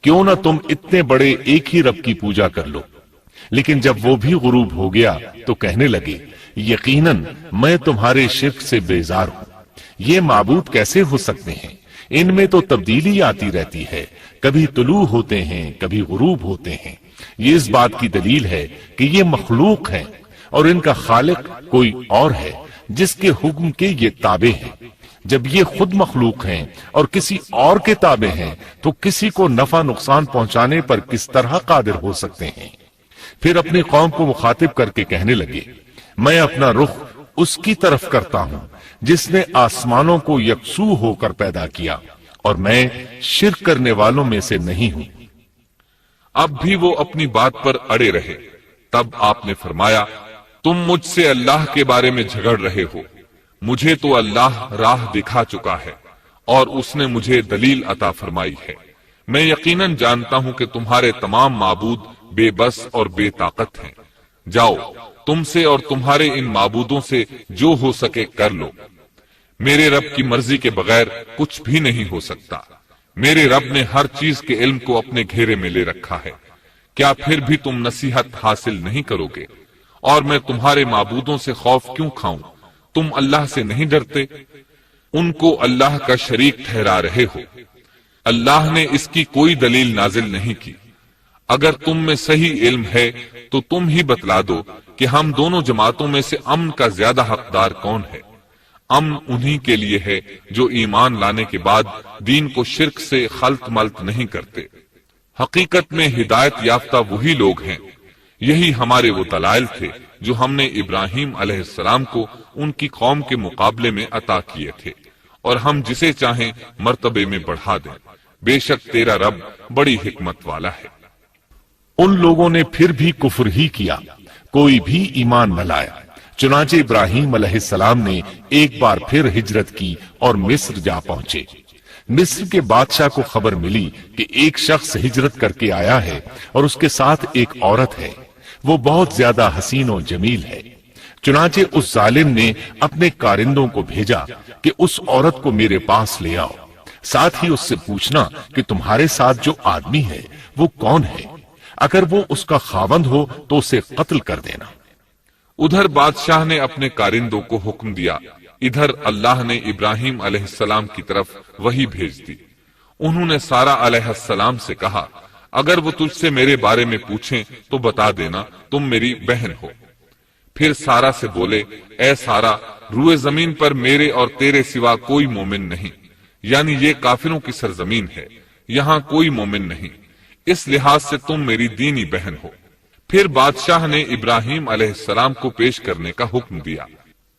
S3: کیوں نہ تم اتنے بڑے ایک ہی رب کی پوجا کر لو۔ لیکن جب وہ بھی غروب ہو گیا تو کہنے لگے یقیناً میں تمہارے شرک سے بیزار ہوں، یہ معبود کیسے ہو سکتے ہیں؟ ان میں تو تبدیلی آتی رہتی ہے، کبھی طلوع ہوتے ہیں کبھی غروب ہوتے ہیں۔ یہ اس بات کی دلیل ہے کہ یہ مخلوق ہیں اور ان کا خالق کوئی اور ہے جس کے حکم کے یہ تابع ہیں۔ جب یہ خود مخلوق ہیں اور کسی اور کے تابع ہیں تو کسی کو نفع نقصان پہنچانے پر کس طرح قادر ہو سکتے ہیں؟ پھر اپنی قوم کو مخاطب کر کے کہنے لگے میں اپنا رخ اس کی طرف کرتا ہوں جس نے آسمانوں کو یکسو ہو کر پیدا کیا، اور میں شرک کرنے والوں میں سے نہیں ہوں۔
S1: اب بھی وہ اپنی بات پر اڑے رہے۔ تب آپ نے فرمایا تم مجھ سے اللہ کے بارے میں جھگڑ رہے ہو، مجھے تو اللہ راہ دکھا چکا ہے اور اس نے مجھے دلیل عطا فرمائی ہے۔ میں یقیناً جانتا ہوں کہ تمہارے تمام معبود بے بس اور بے طاقت ہیں۔ جاؤ تم سے اور تمہارے ان معبودوں سے جو ہو سکے کر لو، میرے رب کی مرضی کے بغیر کچھ بھی نہیں ہو سکتا۔ میرے رب نے ہر چیز کے علم کو اپنے گھیرے میں لے رکھا ہے، کیا پھر بھی تم نصیحت حاصل نہیں کرو گے؟ اور میں تمہارے معبودوں سے خوف کیوں کھاؤں؟ تم اللہ سے نہیں ڈرتے؟ ان کو اللہ کا شریک ٹھہرا رہے ہو، اللہ نے اس کی کوئی دلیل نازل نہیں کی۔ اگر تم میں صحیح علم ہے تو تم ہی بتلا دو کہ ہم دونوں جماعتوں میں سے امن کا زیادہ حقدار کون ہے؟ امن انہی کے لیے ہے جو ایمان لانے کے بعد دین کو شرک سے خلط ملط نہیں کرتے۔ حقیقت میں ہدایت یافتہ وہی لوگ ہیں، یہی ہمارے وہ دلائل تھے جو ہم نے ابراہیم علیہ السلام کو ان کی قوم کے مقابلے میں عطا کیے تھے، اور ہم جسے چاہیں مرتبے میں بڑھا دیں۔ بے شک تیرا رب بڑی حکمت والا ہے۔
S3: ان لوگوں نے پھر بھی کفر ہی کیا، کوئی بھی ایمان نہ لایا۔ چنانچہ ابراہیم علیہ السلام نے ایک بار پھر ہجرت کی اور مصر جا پہنچے۔ مصر کے بادشاہ کو خبر ملی کہ ایک شخص ہجرت کر کے آیا ہے اور اس کے ساتھ ایک عورت ہے، وہ بہت زیادہ حسین و جمیل ہے۔ چنانچہ اس ظالم نے اپنے کارندوں کو بھیجا کہ اس عورت کو میرے پاس لے آؤ، ساتھ ہی اس سے پوچھنا کہ تمہارے ساتھ جو آدمی ہے وہ کون ہے، اگر وہ اس کا خاوند ہو تو اسے قتل کر دینا۔
S1: ادھر بادشاہ نے اپنے کارندوں کو حکم دیا، ادھر اللہ نے ابراہیم علیہ السلام کی طرف وحی بھیج دی۔ انہوں نے سارا علیہ السلام سے کہا اگر وہ تجھ سے میرے بارے میں پوچھیں تو بتا دینا تم میری بہن ہو۔ پھر سارا سے بولے اے سارا، روئے زمین پر میرے اور تیرے سوا کوئی مومن نہیں، یعنی یہ کافروں کی سرزمین ہے، یہاں کوئی مومن نہیں، اس لحاظ سے تم میری دینی بہن ہو۔ پھر بادشاہ نے ابراہیم علیہ السلام کو پیش کرنے کا حکم دیا۔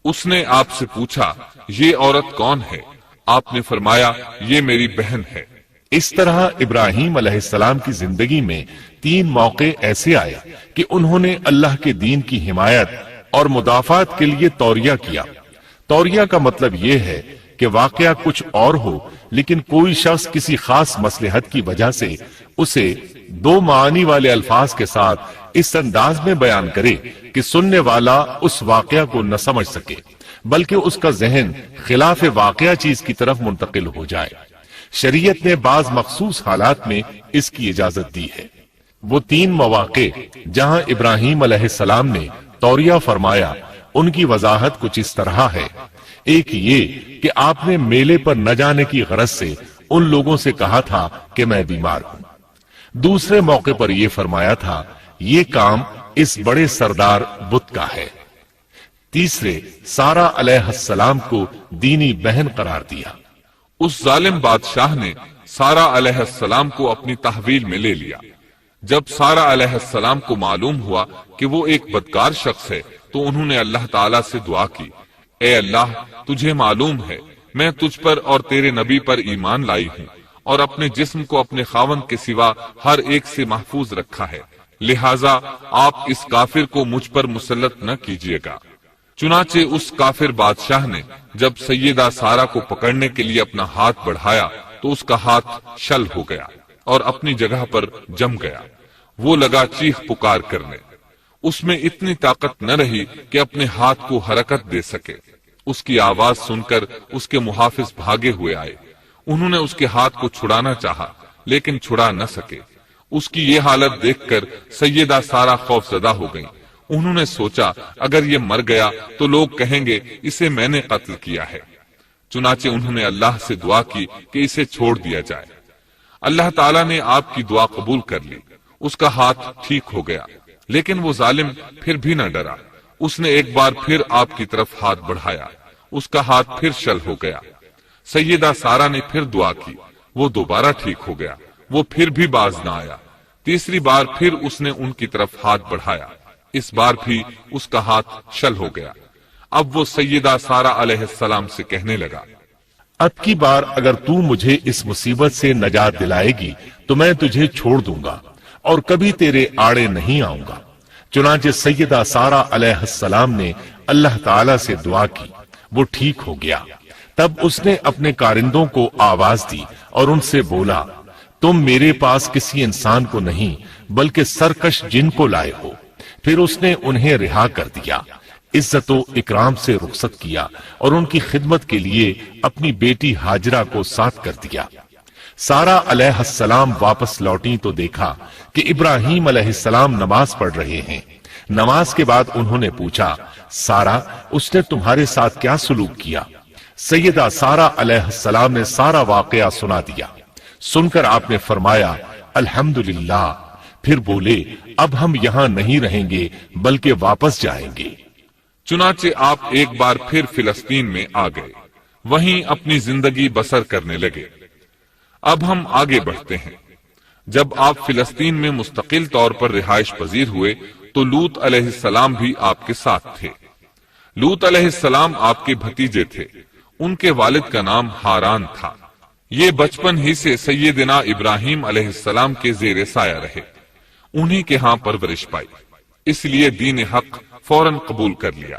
S1: اس نے آپ سے پوچھا یہ عورت کون ہے؟ آپ نے فرمایا یہ میری بہن ہے۔
S3: اس طرح ابراہیم علیہ السلام کی زندگی میں 3 موقع ایسے آئے کہ انہوں نے اللہ کے دین کی حمایت اور مدافعت کے لیے توریہ کیا۔ توریہ کا مطلب یہ ہے کہ واقعہ کچھ اور ہو لیکن کوئی شخص کسی خاص مصلحت کی وجہ سے اسے 2 معانی والے الفاظ کے ساتھ اس انداز میں بیان کرے کہ سننے والا اس واقعہ کو نہ سمجھ سکے بلکہ اس کا ذہن خلاف واقعہ چیز کی طرف منتقل ہو جائے۔ شریعت نے بعض مخصوص حالات میں اس کی اجازت دی ہے۔ وہ 3 مواقع جہاں ابراہیم علیہ السلام نے توریہ فرمایا ان کی وضاحت کچھ اس طرح ہے۔ ایک یہ کہ آپ نے میلے پر نہ جانے کی غرض سے ان لوگوں سے کہا تھا کہ میں بیمار ہوں۔ دوسرے موقع پر یہ فرمایا تھا یہ کام اس بڑے سردار بت کا ہے۔ تیسرے سارا علیہ السلام کو دینی بہن قرار دیا۔
S1: اس ظالم بادشاہ نے سارا علیہ السلام کو اپنی تحویل میں لے لیا۔ جب سارا علیہ السلام کو معلوم ہوا کہ وہ ایک بدکار شخص ہے تو انہوں نے اللہ تعالیٰ سے دعا کی، اے اللہ تجھے معلوم ہے میں تجھ پر اور تیرے نبی پر ایمان لائی ہوں اور اپنے جسم کو اپنے خاوند کے سوا ہر ایک سے محفوظ رکھا ہے، لہٰذا آپ اس کافر کو مجھ پر مسلط نہ کیجیے گا۔ چنانچہ اس کافر بادشاہ نے جب سیدہ سارہ کو پکڑنے کے لیے اپنا ہاتھ بڑھایا تو اس کا ہاتھ شل ہو گیا اور اپنی جگہ پر جم گیا۔ وہ لگا چیخ پکار کرنے، اس میں اتنی طاقت نہ رہی کہ اپنے ہاتھ کو حرکت دے سکے۔ اس کی آواز سن کر اس کے محافظ بھاگے ہوئے آئے، انہوں نے اس کے ہاتھ کو چھڑانا چاہا لیکن چھڑا نہ سکے۔ اس کی یہ حالت دیکھ کر سیدہ سارہ خوف زدہ ہو گئیں۔ انہوں نے سوچا اگر یہ مر گیا تو لوگ کہیں گے اسے میں نے قتل کیا ہے۔ چنانچہ انہوں نے اللہ سے دعا کی کہ اسے چھوڑ دیا جائے۔ اللہ تعالیٰ نے آپ کی دعا قبول کر لی، اس کا ہاتھ ٹھیک ہو گیا، لیکن وہ ظالم پھر بھی نہ ڈرا۔ اس نے ایک بار پھر آپ کی طرف ہاتھ بڑھایا، اس کا ہاتھ پھر شل ہو گیا۔ سیدہ سارہ نے پھر دعا کی، وہ دوبارہ ٹھیک ہو گیا، وہ پھر بھی باز نہ آیا۔ تیسری بار پھر اس نے ان کی طرف ہاتھ بڑھایا، اس بار بھی اس کا ہاتھ شل ہو گیا۔ اب وہ سیدہ سارہ علیہ السلام سے کہنے لگا،
S3: اب کی بار اگر تو مجھے اس مصیبت سے نجات دلائے گی تو میں تجھے چھوڑ دوں گا اور کبھی تیرے آڑے نہیں آؤں گا۔ چنانچہ سیدہ سارہ علیہ السلام نے اللہ تعالی سے دعا کی، وہ ٹھیک ہو گیا۔ تب اس نے اپنے کارندوں کو آواز دی اور ان سے بولا، تم میرے پاس کسی انسان کو نہیں بلکہ سرکش جن کو لائے ہو۔ پھر اس نے انہیں رہا کر دیا، عزت و اکرام سے رخصت کیا اور ان کی خدمت کے لیے اپنی بیٹی ہاجرہ کو ساتھ کر دیا۔ سارہ علیہ السلام واپس لوٹی تو دیکھا کہ ابراہیم علیہ السلام نماز پڑھ رہے ہیں۔ نماز کے بعد انہوں نے پوچھا، سارہ اس نے تمہارے ساتھ کیا سلوک کیا؟ سیدہ سارہ علیہ السلام نے سارا واقعہ سنا دیا۔ سن کر آپ نے فرمایا، الحمدللہ۔ پھر بولے، اب ہم یہاں نہیں رہیں گے بلکہ واپس جائیں گے۔
S1: چنانچہ آپ ایک بار پھر فلسطین میں آ گئے، وہیں اپنی زندگی بسر کرنے لگے۔ اب ہم آگے بڑھتے ہیں۔ جب آپ فلسطین میں مستقل طور پر رہائش پذیر ہوئے تو لوط علیہ السلام بھی آپ کے ساتھ تھے۔ لوط علیہ السلام آپ کے بھتیجے تھے، ان کے والد کا نام ہاران تھا۔ یہ بچپن ہی سے سیدنا ابراہیم علیہ السلام کے زیر سایہ رہے، انہی کے ہاں پرورش پائی، اس لیے دین حق فوراً قبول کر لیا۔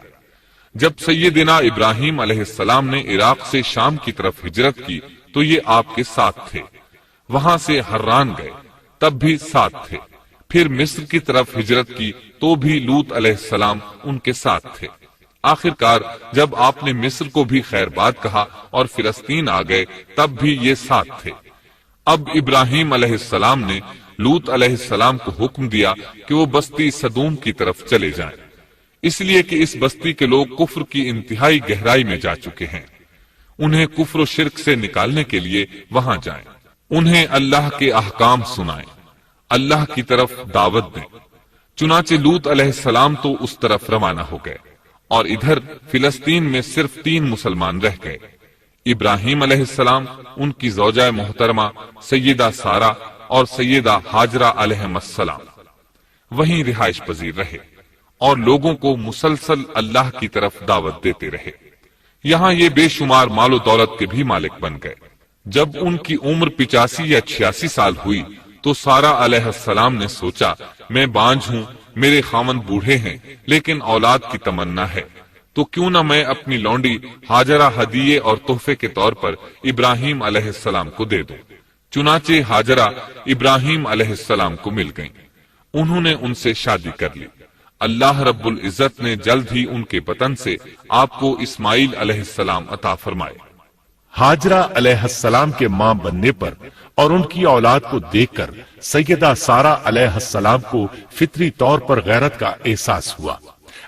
S1: جب سیدنا ابراہیم علیہ السلام نے عراق سے شام کی طرف ہجرت کی تو یہ آپ کے ساتھ تھے، وہاں سے حران گئے تب بھی ساتھ تھے، پھر مصر کی طرف ہجرت کی تو بھی لوط علیہ السلام ان کے ساتھ تھے۔ آخرکار جب آپ نے مصر کو بھی خیر بات کہا اور فلسطین آ گئے تب بھی یہ ساتھ تھے۔ اب ابراہیم علیہ السلام نے لوط علیہ السلام کو حکم دیا کہ وہ بستی سدوم کی طرف چلے جائیں، اس لیے کہ اس بستی کے لوگ کفر کی انتہائی گہرائی میں جا چکے ہیں، انہیں کفر و شرک سے نکالنے کے لیے وہاں جائیں، انہیں اللہ کے احکام سنائیں، اللہ کی طرف دعوت دیں۔ چنانچہ لوط علیہ السلام تو اس طرف روانہ ہو گئے اور ادھر فلسطین میں صرف 3 مسلمان رہ گئے، ابراہیم علیہ السلام، ان کی زوجہ محترمہ سیدہ سارہ اور سیدہ ہاجرہ علیہ السلام وہیں رہائش پذیر رہے اور لوگوں کو مسلسل اللہ کی طرف دعوت دیتے رہے۔ یہاں یہ بے شمار مال و دولت کے بھی مالک بن گئے۔ جب ان کی عمر 85 یا 86 سال ہوئی تو سارہ علیہ السلام نے سوچا، میں بانجھ ہوں، میرے خاوند بوڑھے ہیں لیکن اولاد کی تمنا ہے، تو کیوں نہ میں اپنی لونڈی ہاجرہ ہدیے اور تحفے کے طور پر ابراہیم علیہ السلام کو دے دوں۔ چنانچہ ہاجرہ ابراہیم علیہ السلام کو مل گئیں، انہوں نے ان سے شادی کر لی۔ اللہ رب العزت نے جلد ہی ان کے بطن سے آپ کو اسماعیل علیہ السلام عطا فرمائے۔
S3: ہاجرہ علیہ السلام کے ماں بننے پر اور ان کی اولاد کو دیکھ کر سیدہ سارہ علیہ السلام کو فطری طور پر غیرت کا احساس ہوا۔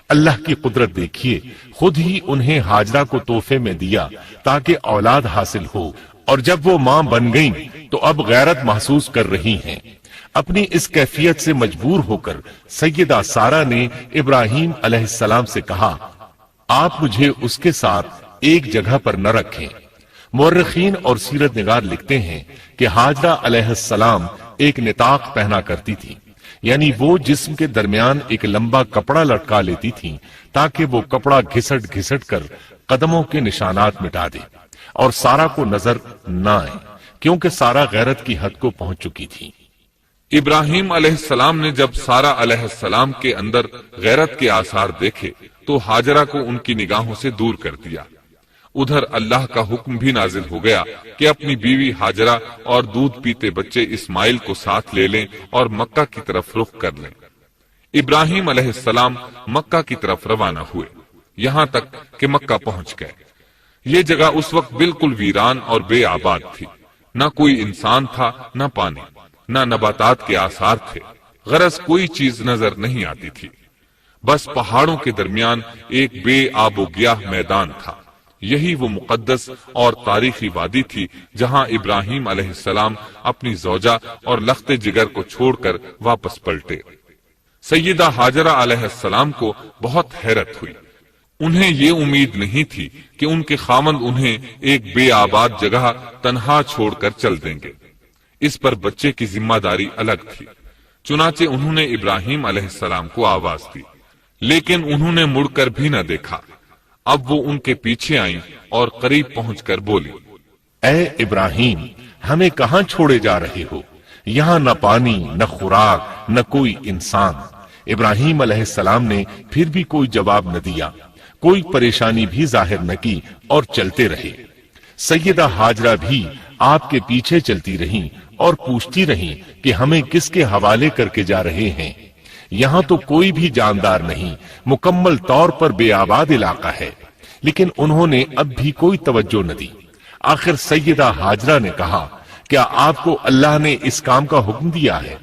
S3: اللہ کی قدرت دیکھیے، خود ہی انہیں ہاجرہ کو تحفے میں دیا تاکہ اولاد حاصل ہو، اور جب وہ ماں بن گئیں تو اب غیرت محسوس کر رہی ہیں۔ اپنی اس کیفیت سے مجبور ہو کر سیدہ سارہ نے ابراہیم علیہ السلام سے کہا، آپ مجھے اس کے ساتھ ایک جگہ پر نہ رکھیں۔ مورخین اور سیرت نگار لکھتے ہیں کہ ہاجرہ علیہ السلام ایک نطاق پہنا کرتی تھی، یعنی وہ جسم کے درمیان ایک لمبا کپڑا لٹکا لیتی تھی تاکہ وہ کپڑا گھسٹ گھسٹ کر قدموں کے نشانات مٹا دے اور سارہ کو نظر نہ آئے، کیونکہ سارہ غیرت کی حد کو پہنچ چکی تھی۔
S1: ابراہیم علیہ السلام نے جب سارہ علیہ السلام کے اندر غیرت کے آثار دیکھے تو ہاجرہ کو ان کی نگاہوں سے دور کر دیا۔ ادھر اللہ کا حکم بھی نازل ہو گیا کہ اپنی بیوی ہاجرہ اور دودھ پیتے بچے اسماعیل کو ساتھ لے لیں اور مکہ کی طرف رخ کر لیں۔ ابراہیم علیہ السلام مکہ کی طرف روانہ ہوئے، یہاں تک کہ مکہ پہنچ گئے۔ یہ جگہ اس وقت بالکل ویران اور بے آباد تھی، نہ کوئی انسان تھا، نہ پانی، نہ نباتات کے آثار تھے، غرض کوئی چیز نظر نہیں آتی تھی۔ بس پہاڑوں کے درمیان ایک بے آب و گیاہ میدان تھا۔ یہی وہ مقدس اور تاریخی وادی تھی جہاں ابراہیم علیہ السلام اپنی زوجہ اور لخت جگر کو چھوڑ کر واپس پلٹے۔ سیدہ ہاجرہ علیہ السلام کو بہت حیرت ہوئی۔ انہیں یہ امید نہیں تھی کہ ان کے خامند انہیں ایک بے آباد جگہ تنہا چھوڑ کر چل دیں گے۔ اس پر بچے کی ذمہ داری الگ تھی، چنانچہ انہوں نے ابراہیم علیہ السلام کو آواز دی، لیکن انہوں نے مڑ کر بھی نہ دیکھا۔ اب وہ ان کے پیچھے آئیں اور قریب پہنچ کر بولی،
S3: اے ابراہیم، ہمیں کہاں چھوڑے جا رہے ہو؟ یہاں نہ پانی، نہ خوراک، نہ کوئی انسان۔ ابراہیم علیہ السلام نے پھر بھی کوئی جواب نہ دیا، کوئی پریشانی بھی ظاہر نہ کی اور چلتے رہے۔ سیدہ ہاجرہ بھی آپ کے پیچھے چلتی رہیں اور پوچھتی رہیں کہ ہمیں کس کے حوالے کر کے جا رہے ہیں؟ یہاں تو کوئی بھی جاندار نہیں، مکمل طور پر بے آباد علاقہ ہے۔ لیکن انہوں نے اب بھی کوئی توجہ نہ دی۔ آخر سیدہ ہاجرہ نے کہا، کیا آپ کو اللہ نے اس کام کا حکم دیا ہے؟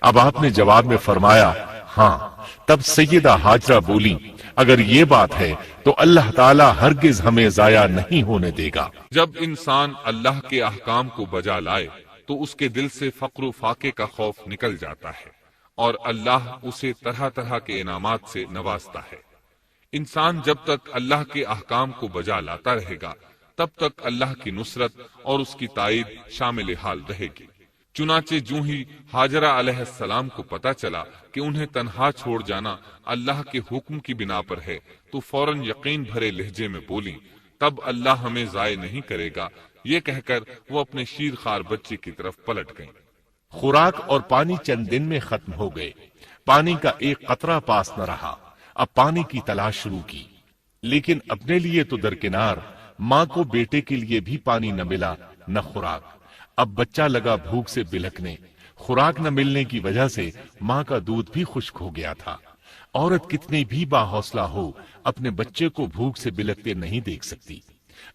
S3: اب آپ نے جواب میں فرمایا، ہاں۔ تب سیدہ ہاجرہ بولی، اگر یہ بات ہے تو اللہ تعالی ہرگز ہمیں ضائع نہیں ہونے دے گا۔
S1: جب انسان اللہ کے احکام کو بجا لائے تو اس کے دل سے فقر و فاقے کا خوف نکل جاتا ہے اور اللہ اسے طرح طرح کے انعامات سے نوازتا ہے۔ انسان جب تک اللہ کے احکام کو بجا لاتا رہے گا تب تک اللہ کی نصرت اور اس کی تائید شامل حال رہے گی۔ چنانچہ جو ہی ہاجرہ علیہ السلام کو پتا چلا کہ انہیں تنہا چھوڑ جانا اللہ کے حکم کی بنا پر ہے تو فوراً یقین بھرے لہجے میں بولی، تب اللہ ہمیں ضائع نہیں کرے گا۔ یہ کہہ کر وہ اپنے شیر خوار بچے کی طرف پلٹ گئیں۔
S3: خوراک اور پانی چند دن میں ختم ہو گئے۔ پانی کا ایک قطرہ پاس نہ رہا۔ اب پانی کی تلاش شروع کی، لیکن اپنے لیے تو درکنار، ماں کو بیٹے کے لیے بھی پانی نہ ملا، نہ خوراک۔ اب بچہ لگا بھوک سے بلکنے۔ خوراک نہ ملنے کی وجہ سے ماں کا دودھ بھی خشک ہو گیا تھا۔ عورت کتنی بھی باحوصلہ ہو، اپنے بچے کو بھوک سے بلکتے نہیں دیکھ سکتی۔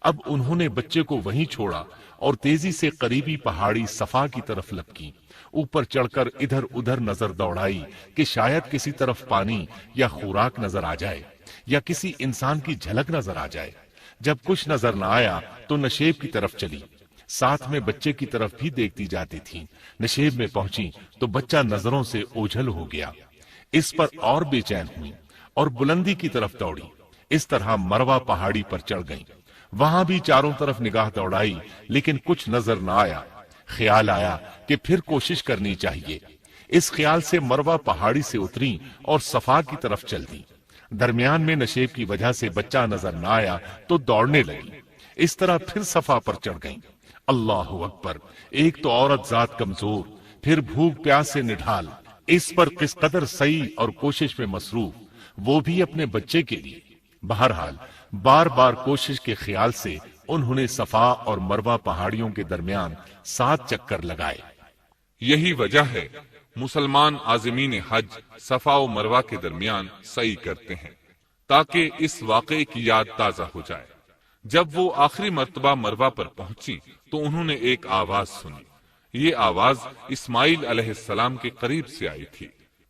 S3: اب انہوں نے بچے کو وہیں چھوڑا اور تیزی سے قریبی پہاڑی صفا کی طرف لپکی۔ اوپر چڑھ کر ادھر ادھر نظر دوڑائی کہ شاید کسی طرف پانی یا خوراک نظر آ جائے یا کسی انسان کی جھلک نظر آ جائے۔ جب کچھ نظر نہ آیا تو نشیب کی طرف چلی، ساتھ میں بچے کی طرف بھی دیکھتی جاتی تھی۔ نشیب میں پہنچی تو بچہ نظروں سے اوجھل ہو گیا۔ اس پر اور بے چین ہوئی اور بلندی کی طرف دوڑی۔ اس طرح مروہ پہاڑی پر چڑھ گئیں۔ وہاں بھی چاروں طرف نگاہ دوڑائی لیکن کچھ نظر نہ آیا۔ خیال آیا کہ پھر کوشش کرنی چاہیے۔ اس خیال سے مروہ پہاڑی سے اتری اور صفا کی طرف چل دی۔ درمیان میں نشیب کی وجہ سے بچہ نظر نہ آیا تو دوڑنے لگی۔ اس طرح پھر صفا پر چڑھ گئیں۔ اللہ اکبر! ایک تو عورت ذات کمزور، پھر بھوک پیاس سے نڈھال، اس پر کس قدر سعی اور کوشش میں مصروف، وہ بھی اپنے بچے کے لیے۔ بہرحال بار بار کوشش کے خیال سے انہوں نے صفا اور مروہ پہاڑیوں کے درمیان 7 چکر لگائے۔
S1: یہی وجہ ہے مسلمان عازمین حج صفا و مروہ کے درمیان سعی کرتے ہیں تاکہ اس واقعے کی یاد تازہ ہو جائے۔ جب وہ آخری مرتبہ مروہ پر پہنچی تو انہوں نے ایک آواز سنی۔ یہ آواز اسماعیل علیہ السلام کے قریب سے آئی تھی۔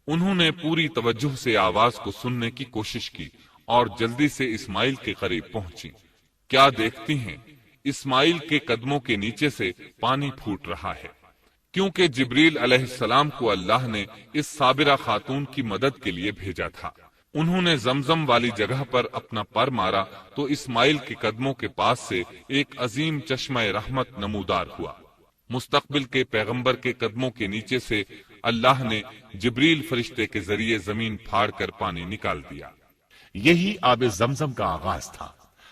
S1: انہوں نے پوری توجہ سے آواز کو سننے کی کوشش کی اور جلدی سے اسماعیل کے قریب پہنچی۔ کیا دیکھتی ہیں؟ اسماعیل کے قدموں کے نیچے سے پانی پھوٹ رہا ہے، کیونکہ جبریل علیہ السلام کو اللہ نے اس صابرہ خاتون کی مدد کے لیے بھیجا تھا۔ انہوں نے زمزم والی جگہ پر اپنا پر مارا تو اسماعیل کے قدموں کے پاس سے ایک عظیم چشمہ رحمت نمودار ہوا۔ مستقبل کے پیغمبر کے قدموں کے نیچے سے اللہ نے جبریل فرشتے کے ذریعے زمین پھاڑ کر پانی نکال دیا۔
S3: یہی آب زمزم کا آغاز تھا۔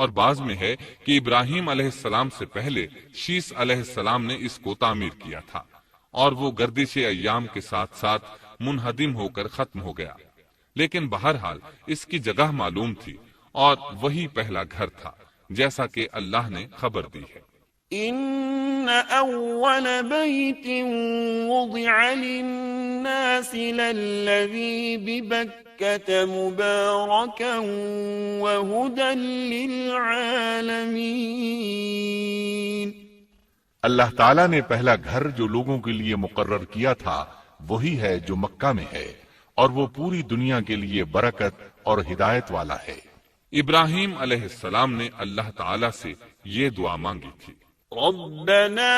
S1: اور بعض میں ہے کہ ابراہیم علیہ السلام سے پہلے شیس علیہ السلام نے اس کو تعمیر کیا تھا اور وہ گردش ایام کے ساتھ ساتھ منہدم ہو کر ختم ہو گیا، لیکن بہرحال اس کی جگہ معلوم تھی اور وہی پہلا گھر تھا، جیسا کہ اللہ نے خبر دی ہے۔
S2: إن أول بيت وضع للناس للذي ببكة مباركا وهدى للعالمين۔
S3: اللہ تعالیٰ نے پہلا گھر جو لوگوں کے لیے مقرر کیا تھا وہی ہے جو مکہ میں ہے، اور وہ پوری دنیا کے لیے برکت اور ہدایت والا ہے۔
S1: ابراہیم علیہ السلام نے اللہ تعالیٰ سے یہ دعا مانگی تھی،
S2: ربنا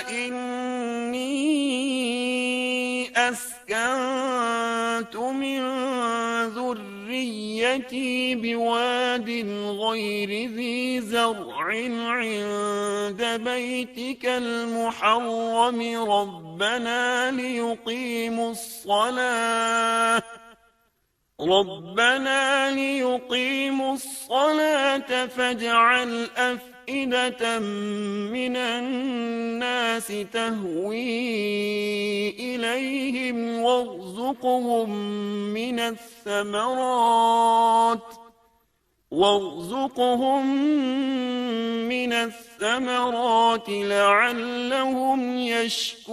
S2: إني أسكنت من ذريتي بواد غير ذي زرع عند بيتك المحرم ربنا ليقيموا الصلاة فاجعل أفئدة من الناس تهوي إليهم وارزقهم من الثمرات لعلهم يشكرون۔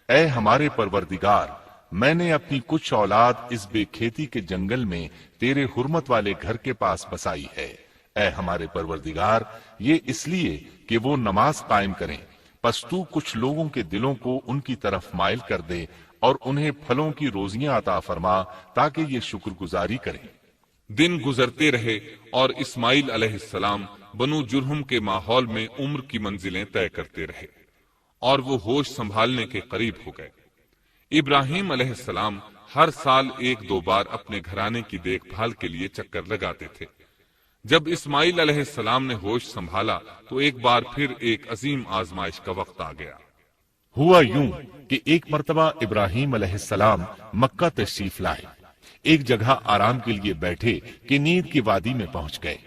S3: اے ہمارے پروردگار، میں نے اپنی کچھ اولاد اس بے کھیتی کے جنگل میں تیرے حرمت والے گھر کے پاس بسائی ہے۔ اے ہمارے پروردگار، یہ اس لیے کہ وہ نماز قائم کریں، پس تو کچھ لوگوں کے دلوں کو ان کی طرف مائل کر دے اور انہیں پھلوں کی روزیاں عطا فرما تاکہ یہ شکر گزاری کریں۔
S1: دن گزرتے رہے اور اسماعیل علیہ السلام بنو جرہم کے ماحول میں عمر کی منزلیں طے کرتے رہے اور وہ ہوش سنبھالنے کے قریب ہو گئے۔ ابراہیم علیہ السلام ہر سال ایک دو بار اپنے گھرانے کی دیکھ بھال کے لیے چکر لگاتے تھے۔ جب اسماعیل علیہ السلام نے ہوش سنبھالا تو ایک بار پھر ایک عظیم آزمائش کا وقت آ گیا۔
S3: ہوا یوں کہ ایک مرتبہ ابراہیم علیہ السلام مکہ تشریف لائے، ایک جگہ آرام کے لیے بیٹھے کہ نیند کی وادی میں پہنچ گئے۔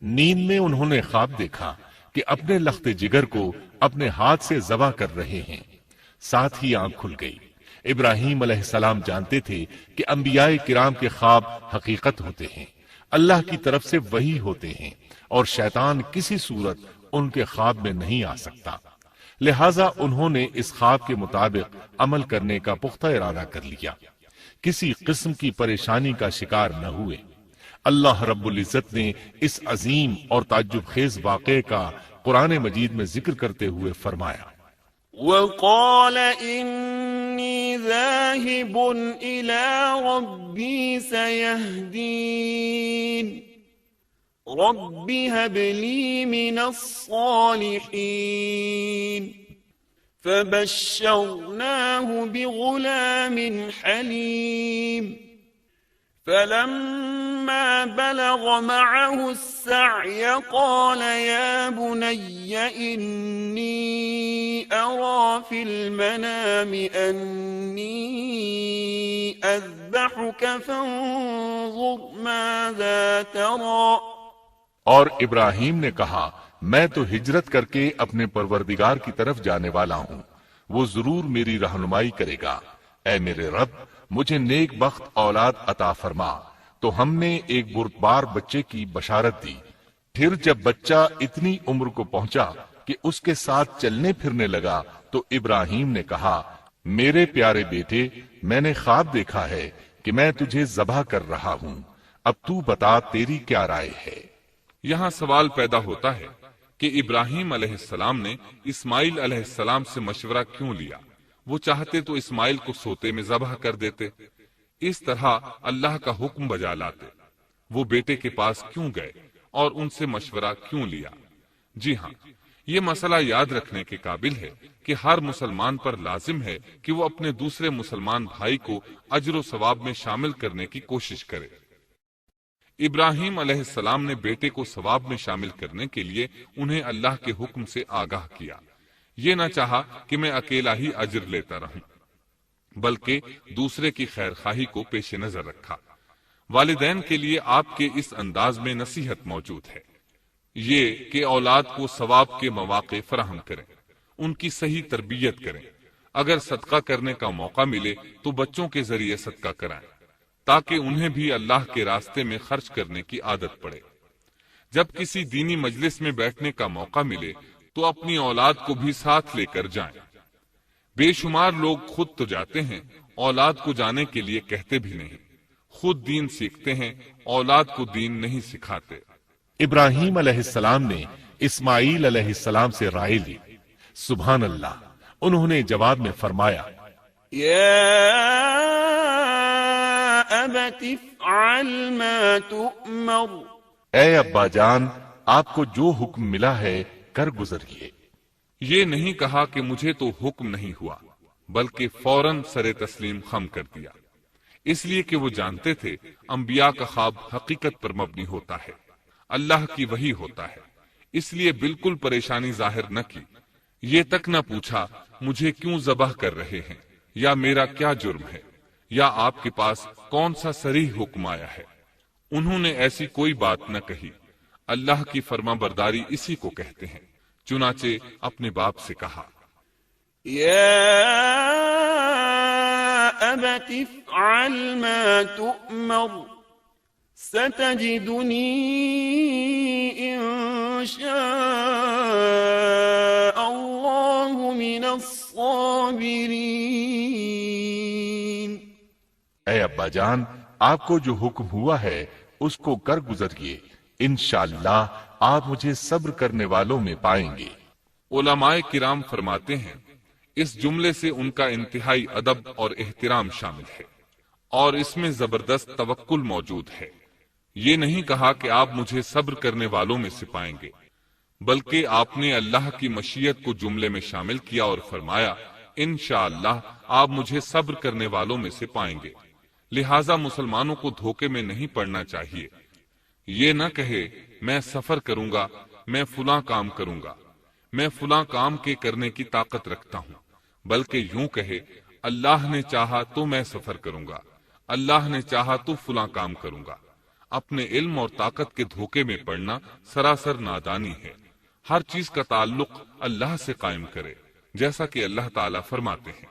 S3: نیند میں انہوں نے خواب دیکھا کہ اپنے لخت جگر کو اپنے ہاتھ سے ذبح کر رہے ہیں، ساتھ ہی آنکھ کھل گئی۔ ابراہیم علیہ السلام جانتے تھے کہ انبیاء کرام کے خواب حقیقت ہوتے ہیں، اللہ کی طرف سے وحی ہوتے ہیں، اور شیطان کسی صورت ان کے خواب میں نہیں آ سکتا، لہٰذا انہوں نے اس خواب کے مطابق عمل کرنے کا پختہ ارادہ کر لیا، کسی قسم کی پریشانی کا شکار نہ ہوئے۔ اللہ رب العزت نے اس عظیم اور تعجب خیز واقعے کا قرآن مجید میں ذکر کرتے ہوئے فرمایا،
S2: وقال إني ذاهب إلى ربي سيهدين رب هب لي من الصالحين فبشرناه بغلام حليم فلما بلغ معه السعي قال يا بني إني أرى في المنام أني أذبحك فانظر ماذا ترى۔
S3: اور ابراہیم نے کہا، میں تو ہجرت کر کے اپنے پروردگار کی طرف جانے والا ہوں، وہ ضرور میری رہنمائی کرے گا۔ اے میرے رب، مجھے نیک بخت اولاد عطا فرما۔ تو ہم نے ایک بردبار بچے کی بشارت دی۔ پھر جب بچہ اتنی عمر کو پہنچا کہ اس کے ساتھ چلنے پھرنے لگا تو ابراہیم نے کہا، میرے پیارے بیٹے، میں نے خواب دیکھا ہے کہ میں تجھے ذبح کر رہا ہوں، اب تو بتا تیری کیا رائے ہے؟
S1: یہاں سوال پیدا ہوتا ہے کہ ابراہیم علیہ السلام نے اسماعیل علیہ السلام سے مشورہ کیوں لیا؟ وہ چاہتے تو اسماعیل کو سوتے میں ذبح کر دیتے، اس طرح اللہ کا حکم بجا لاتے۔ وہ بیٹے کے پاس کیوں گئے اور ان سے مشورہ کیوں لیا؟ جی ہاں، یہ مسئلہ یاد رکھنے کے قابل ہے کہ ہر مسلمان پر لازم ہے کہ وہ اپنے دوسرے مسلمان بھائی کو اجر و ثواب میں شامل کرنے کی کوشش کرے۔ ابراہیم علیہ السلام نے بیٹے کو ثواب میں شامل کرنے کے لیے انہیں اللہ کے حکم سے آگاہ کیا۔ یہ نہ چاہا کہ میں اکیلا ہی اجر لیتا رہوں، بلکہ دوسرے کی خیر خواہی کو پیش نظر رکھا۔ والدین کے لیے آپ کے اس انداز میں نصیحت موجود ہے، یہ کہ اولاد کو ثواب کے مواقع فراہم کریں، ان کی صحیح تربیت کریں، اگر صدقہ کرنے کا موقع ملے تو بچوں کے ذریعے صدقہ کرائیں تاکہ انہیں بھی اللہ کے راستے میں خرچ کرنے کی عادت پڑے۔ جب کسی دینی مجلس میں بیٹھنے کا موقع ملے تو اپنی اولاد کو بھی ساتھ لے کر جائیں۔ بے شمار لوگ خود تو جاتے ہیں، اولاد کو جانے کے لیے کہتے بھی نہیں، خود دین سیکھتے ہیں، اولاد کو دین نہیں سکھاتے۔
S3: ابراہیم علیہ السلام نے اسماعیل علیہ السلام سے رائے لی۔ سبحان اللہ، انہوں نے جواب میں فرمایا،
S2: يا أبت افعل ما تؤمر
S3: اے ابا جان، آپ کو جو حکم ملا ہے کر گزریے۔
S1: یہ نہیں کہا کہ مجھے تو حکم نہیں ہوا، بلکہ فوراً سر تسلیم خم کر دیا، اس لیے کہ وہ جانتے تھے انبیاء کا خواب حقیقت پر مبنی ہوتا ہے، اللہ کی وحی ہوتا ہے، اس لیے بالکل پریشانی ظاہر نہ کی، یہ تک نہ پوچھا مجھے کیوں ذبح کر رہے ہیں، یا میرا کیا جرم ہے، یا آپ کے پاس کون سا صریح حکم آیا ہے۔ انہوں نے ایسی کوئی بات نہ کہی، اللہ کی فرما برداری اسی کو کہتے ہیں۔ چنانچہ اپنے باپ سے کہا،
S2: يا أبت افعل ما تؤمر ستجدني إن شاء الله من الصابرين۔
S3: اے ابا جان، آپ کو جو حکم ہوا ہے اس کو کر گزریے، انشاءاللہ آپ مجھے صبر کرنے والوں میں پائیں گے۔
S1: علماء کرام فرماتے ہیں اس جملے سے ان کا انتہائی ادب اور احترام شامل ہے، اور اس میں زبردست توکل موجود ہے۔ یہ نہیں کہا کہ آپ مجھے صبر کرنے والوں میں سے پائیں گے، بلکہ آپ نے اللہ کی مشیت کو جملے میں شامل کیا اور فرمایا انشاءاللہ آپ مجھے صبر کرنے والوں میں سے پائیں گے۔ لہٰذا مسلمانوں کو دھوکے میں نہیں پڑنا چاہیے، یہ نہ کہے میں سفر کروں گا، میں فلاں کام کروں گا، میں فلاں کام کے کرنے کی طاقت رکھتا ہوں، بلکہ یوں کہے اللہ نے چاہا تو میں سفر کروں گا، اللہ نے چاہا تو فلاں کام کروں گا۔ اپنے علم اور طاقت کے دھوکے میں پڑنا سراسر نادانی ہے۔ ہر چیز کا تعلق اللہ سے قائم کرے، جیسا کہ اللہ تعالیٰ فرماتے ہیں،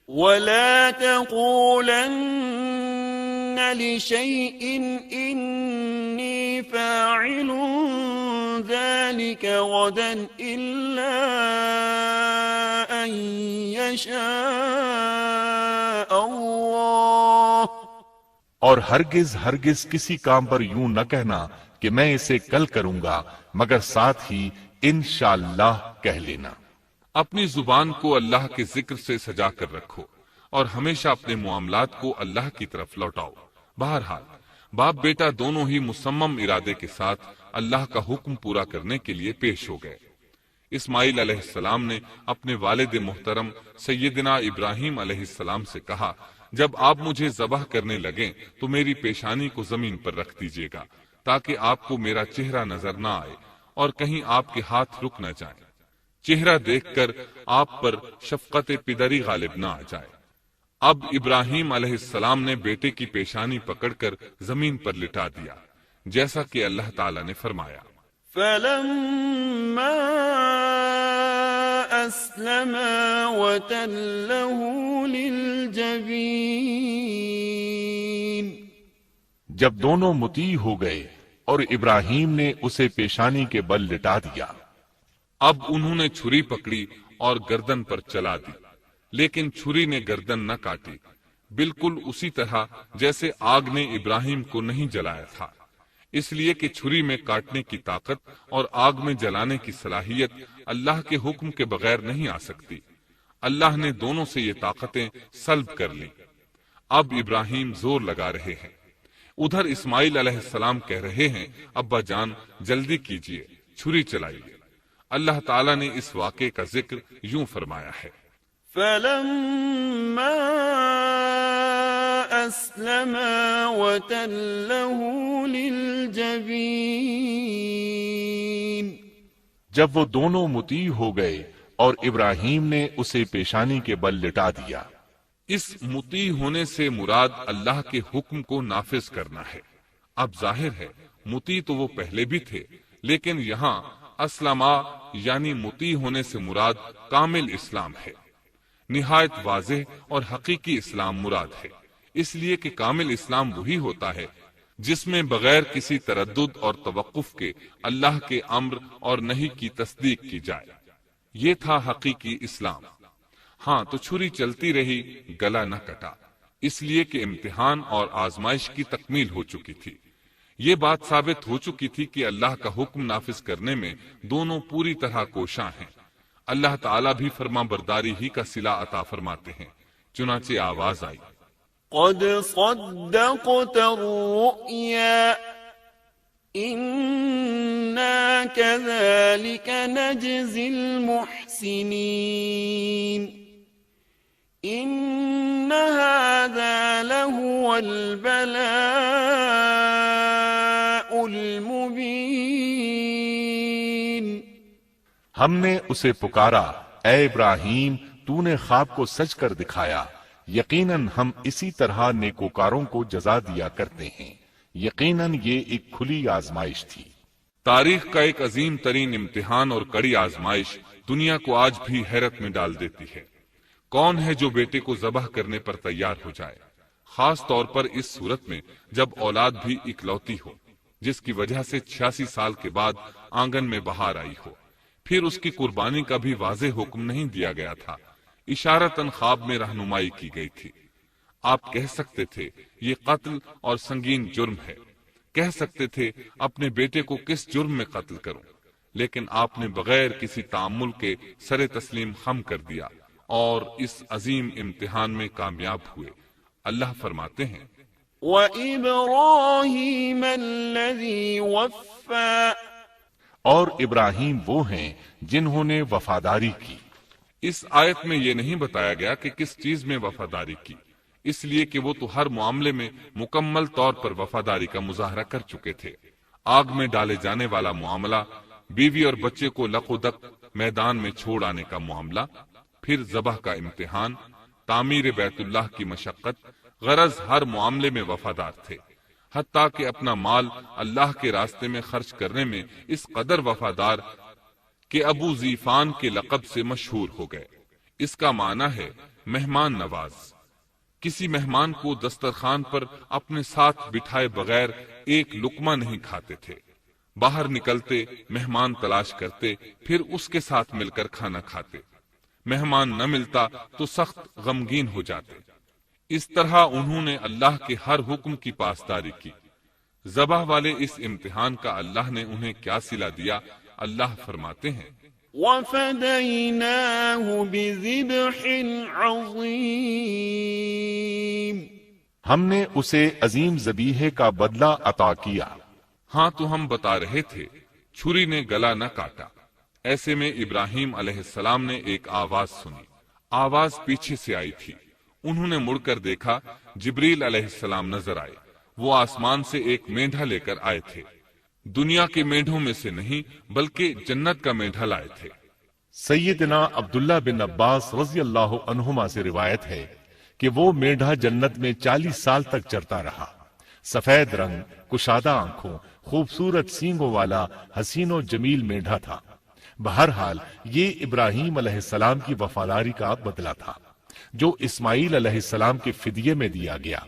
S2: ولا تقولن لشيء إني فاعل ذلك غدا إلا أن يشاء الله۔
S3: اور ہرگز ہرگز کسی کام پر یوں نہ کہنا کہ میں اسے کل کروں گا، مگر ساتھ ہی انشاءاللہ کہہ لینا۔
S1: اپنی زبان کو اللہ کے ذکر سے سجا کر رکھو اور ہمیشہ اپنے معاملات کو اللہ کی طرف لوٹاؤ۔ بہرحال باپ بیٹا دونوں ہی مصمم ارادے کے ساتھ اللہ کا حکم پورا کرنے کے لیے پیش ہو گئے۔ اسماعیل علیہ السلام نے اپنے والد محترم سیدنا ابراہیم علیہ السلام سے کہا، جب آپ مجھے ذبح کرنے لگیں تو میری پیشانی کو زمین پر رکھ دیجیے گا تاکہ آپ کو میرا چہرہ نظر نہ آئے اور کہیں آپ کے ہاتھ رک نہ جائیں، چہرہ دیکھ کر آپ پر شفقت پدری غالب نہ آ جائے۔ اب ابراہیم علیہ السلام نے بیٹے کی پیشانی پکڑ کر زمین پر لٹا دیا، جیسا کہ اللہ تعالیٰ نے فرمایا،
S2: فلما أسلما وتله للجبين۔
S3: جب دونوں مطیع ہو گئے اور ابراہیم نے اسے پیشانی کے بل لٹا دیا۔
S1: اب انہوں نے چھری پکڑی اور گردن پر چلا دی، لیکن چھری نے گردن نہ کاٹی، بالکل اسی طرح جیسے آگ نے ابراہیم کو نہیں جلایا تھا، اس لیے کہ چھری میں کاٹنے کی طاقت اور آگ میں جلانے کی صلاحیت اللہ کے حکم کے بغیر نہیں آ سکتی۔ اللہ نے دونوں سے یہ طاقتیں سلب کر لیں۔ اب ابراہیم زور لگا رہے ہیں، ادھر اسماعیل علیہ السلام کہہ رہے ہیں ابا جان جلدی کیجئے، چھری چلائیے۔ اللہ تعالیٰ نے اس واقعے کا ذکر یوں فرمایا ہے،
S2: فلما أسلما وتله للجبين۔
S3: جب وہ دونوں مطیع ہو گئے اور ابراہیم نے اسے پیشانی کے بل لٹا دیا۔
S1: اس مطیع ہونے سے مراد اللہ کے حکم کو نافذ کرنا ہے۔ اب ظاہر ہے مطیع تو وہ پہلے بھی تھے، لیکن یہاں اسلما یعنی مطیع ہونے سے مراد کامل اسلام ہے، نہایت واضح اور حقیقی اسلام مراد ہے، اس لیے کہ کامل اسلام وہی ہوتا ہے جس میں بغیر کسی تردد اور توقف کے اللہ کے امر اور نہی کی تصدیق کی جائے۔ یہ تھا حقیقی اسلام۔ ہاں تو چھری چلتی رہی، گلا نہ کٹا، اس لیے کہ امتحان اور آزمائش کی تکمیل ہو چکی تھی۔ یہ بات ثابت ہو چکی تھی کہ اللہ کا حکم نافذ کرنے میں دونوں پوری طرح کوشاں ہیں۔ اللہ تعالیٰ بھی فرما برداری ہی کا صلہ عطا فرماتے ہیں، چنانچہ آواز آئی،
S2: قد صدقت الرؤيا إنا كذلك نجزي المحسنين إن هذا لهو البلاء المبين۔
S3: ہم نے اسے پکارا، اے ابراہیم تو نے خواب کو سچ کر دکھایا، یقیناً ہم اسی طرح نیکوکاروں کو جزا دیا کرتے ہیں۔ یقیناً یہ ایک کھلی آزمائش تھی۔
S1: تاریخ کا ایک عظیم ترین امتحان اور کڑی آزمائش دنیا کو آج بھی حیرت میں ڈال دیتی ہے۔ کون ہے جو بیٹے کو ذبح کرنے پر تیار ہو جائے، خاص طور پر اس صورت میں جب اولاد بھی اکلوتی ہو، جس کی وجہ سے 86 سال کے بعد آنگن میں بہار آئی ہو۔ پھر اس کی قربانی کا بھی واضح حکم نہیں دیا گیا تھا، اشارتاً خواب میں رہنمائی کی گئی تھی۔ آپ کہہ سکتے تھے یہ قتل اور سنگین جرم ہے، کہہ سکتے تھے اپنے بیٹے کو کس جرم میں قتل کروں، لیکن آپ نے بغیر کسی تعامل کے سر تسلیم خم کر دیا اور اس عظیم امتحان میں کامیاب ہوئے۔ اللہ فرماتے ہیں،
S2: وَإِبْرَاهِيمَ الَّذِي وَفَّى،
S3: اور ابراہیم وہ ہیں جنہوں نے وفاداری کی۔
S1: اس آیت میں یہ نہیں بتایا گیا کہ کس چیز میں وفاداری کی، اس لیے کہ وہ تو ہر معاملے میں مکمل طور پر وفاداری کا مظاہرہ کر چکے تھے۔ آگ میں ڈالے جانے والا معاملہ، بیوی اور بچے کو لق و دق میدان میں چھوڑ آنے کا معاملہ، پھر ذبح کا امتحان، تعمیر بیت اللہ کی مشقت، غرض ہر معاملے میں وفادار تھے، حتیٰ کہ اپنا مال اللہ کے راستے میں خرچ کرنے میں اس قدر وفادار کہ ابو زیفان کے لقب سے مشہور ہو گئے۔ اس کا معنی ہے مہمان نواز۔ کسی مہمان کو دسترخوان پر اپنے ساتھ بٹھائے بغیر ایک لقمہ نہیں کھاتے تھے، باہر نکلتے مہمان تلاش کرتے، پھر اس کے ساتھ مل کر کھانا کھاتے، مہمان نہ ملتا تو سخت غمگین ہو جاتے۔ اس طرح انہوں نے اللہ کے ہر حکم کی پاسداری کی۔ ذبح والے اس امتحان کا اللہ نے انہیں کیا صلہ دیا؟ اللہ فرماتے ہیں،
S2: وَفَدَيْنَاهُ بِذِبْحٍ عَظِيمٍ،
S3: ہم نے اسے عظیم ذبیحے کا بدلہ عطا کیا۔
S1: ہاں تو ہم بتا رہے تھے چھری نے گلا نہ کاٹا۔ ایسے میں ابراہیم علیہ السلام نے ایک آواز سنی، آواز پیچھے سے آئی تھی۔ انہوں نے مڑ کر دیکھا، جبریل علیہ السلام نظر آئے۔ وہ آسمان سے ایک مینڈھا لے کر آئے تھے، دنیا کے مینڈھوں میں سے نہیں بلکہ جنت کا مینڈھا لائے تھے۔
S3: سیدنا عبداللہ بن عباس رضی اللہ عنہما سے روایت ہے کہ وہ مینڈھا جنت میں 40 سال تک چرتا رہا۔ سفید رنگ، کشادہ آنکھوں، خوبصورت سینگوں والا حسین و جمیل مینڈھا تھا۔ بہرحال یہ ابراہیم علیہ السلام کی وفاداری کا بدلہ تھا جو اسماعیل علیہ السلام کے فدیے میں دیا گیا،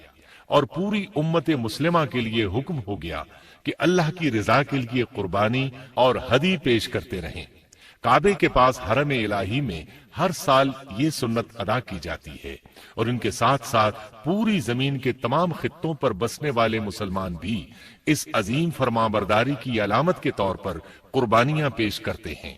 S3: اور پوری امت مسلمہ کے لیے حکم ہو گیا کہ اللہ کی رضا کے لیے قربانی اور ہدی پیش کرتے رہیں۔ کعبے کے پاس حرم الہی میں ہر سال یہ سنت ادا کی جاتی ہے، اور ان کے ساتھ ساتھ پوری زمین کے تمام خطوں پر بسنے والے مسلمان بھی اس عظیم فرمانبرداری کی علامت کے طور پر قربانیاں پیش کرتے ہیں۔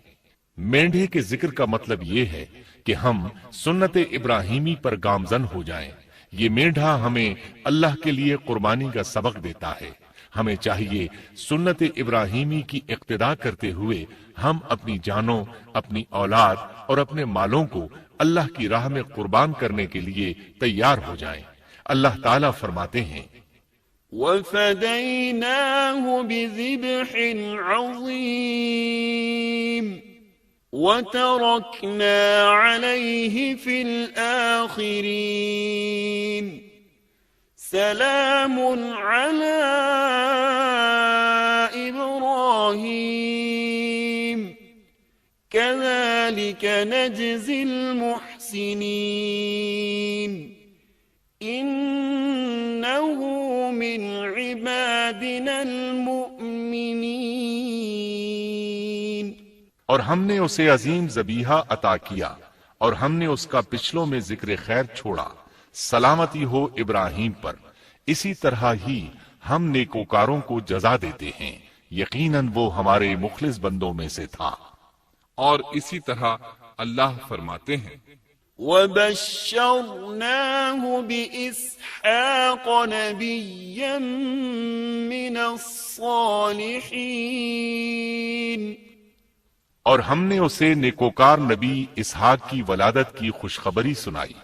S3: مینڈھے کے ذکر کا مطلب یہ ہے کہ ہم سنت ابراہیمی پر گامزن ہو جائیں۔ یہ مینڈھا ہمیں اللہ کے لیے قربانی کا سبق دیتا ہے۔ ہمیں چاہیے سنت ابراہیمی کی اقتداء کرتے ہوئے ہم اپنی جانوں، اپنی اولاد اور اپنے مالوں کو اللہ کی راہ میں قربان کرنے کے لیے تیار ہو جائیں۔ اللہ تعالیٰ فرماتے ہیں،
S2: وَفَدَيْنَاهُ بِذِبْحٍ عَظِيمٍ وَتَرَكْنَا عَلَيْهِ فِي الْآخِرِينَ، سلام على إبراهيم كذلك نجزي المحسنين إنه من عبادنا المؤمنين۔
S3: اور ہم نے اسے عظیم ذبیحہ عطا کیا اور ہم نے اس کا پچھلوں میں ذکر خیر چھوڑا، سلامتی ہو ابراہیم پر، اسی طرح ہی ہم نیکوکاروں کو جزا دیتے ہیں، یقیناً وہ ہمارے مخلص بندوں میں سے تھا۔
S1: اور اسی طرح اللہ فرماتے ہیں
S2: وبشرناه بإسحاق نبيا من الصالحين،
S3: اور ہم نے اسے نیکوکار نبی اسحاق کی ولادت کی خوشخبری سنائی۔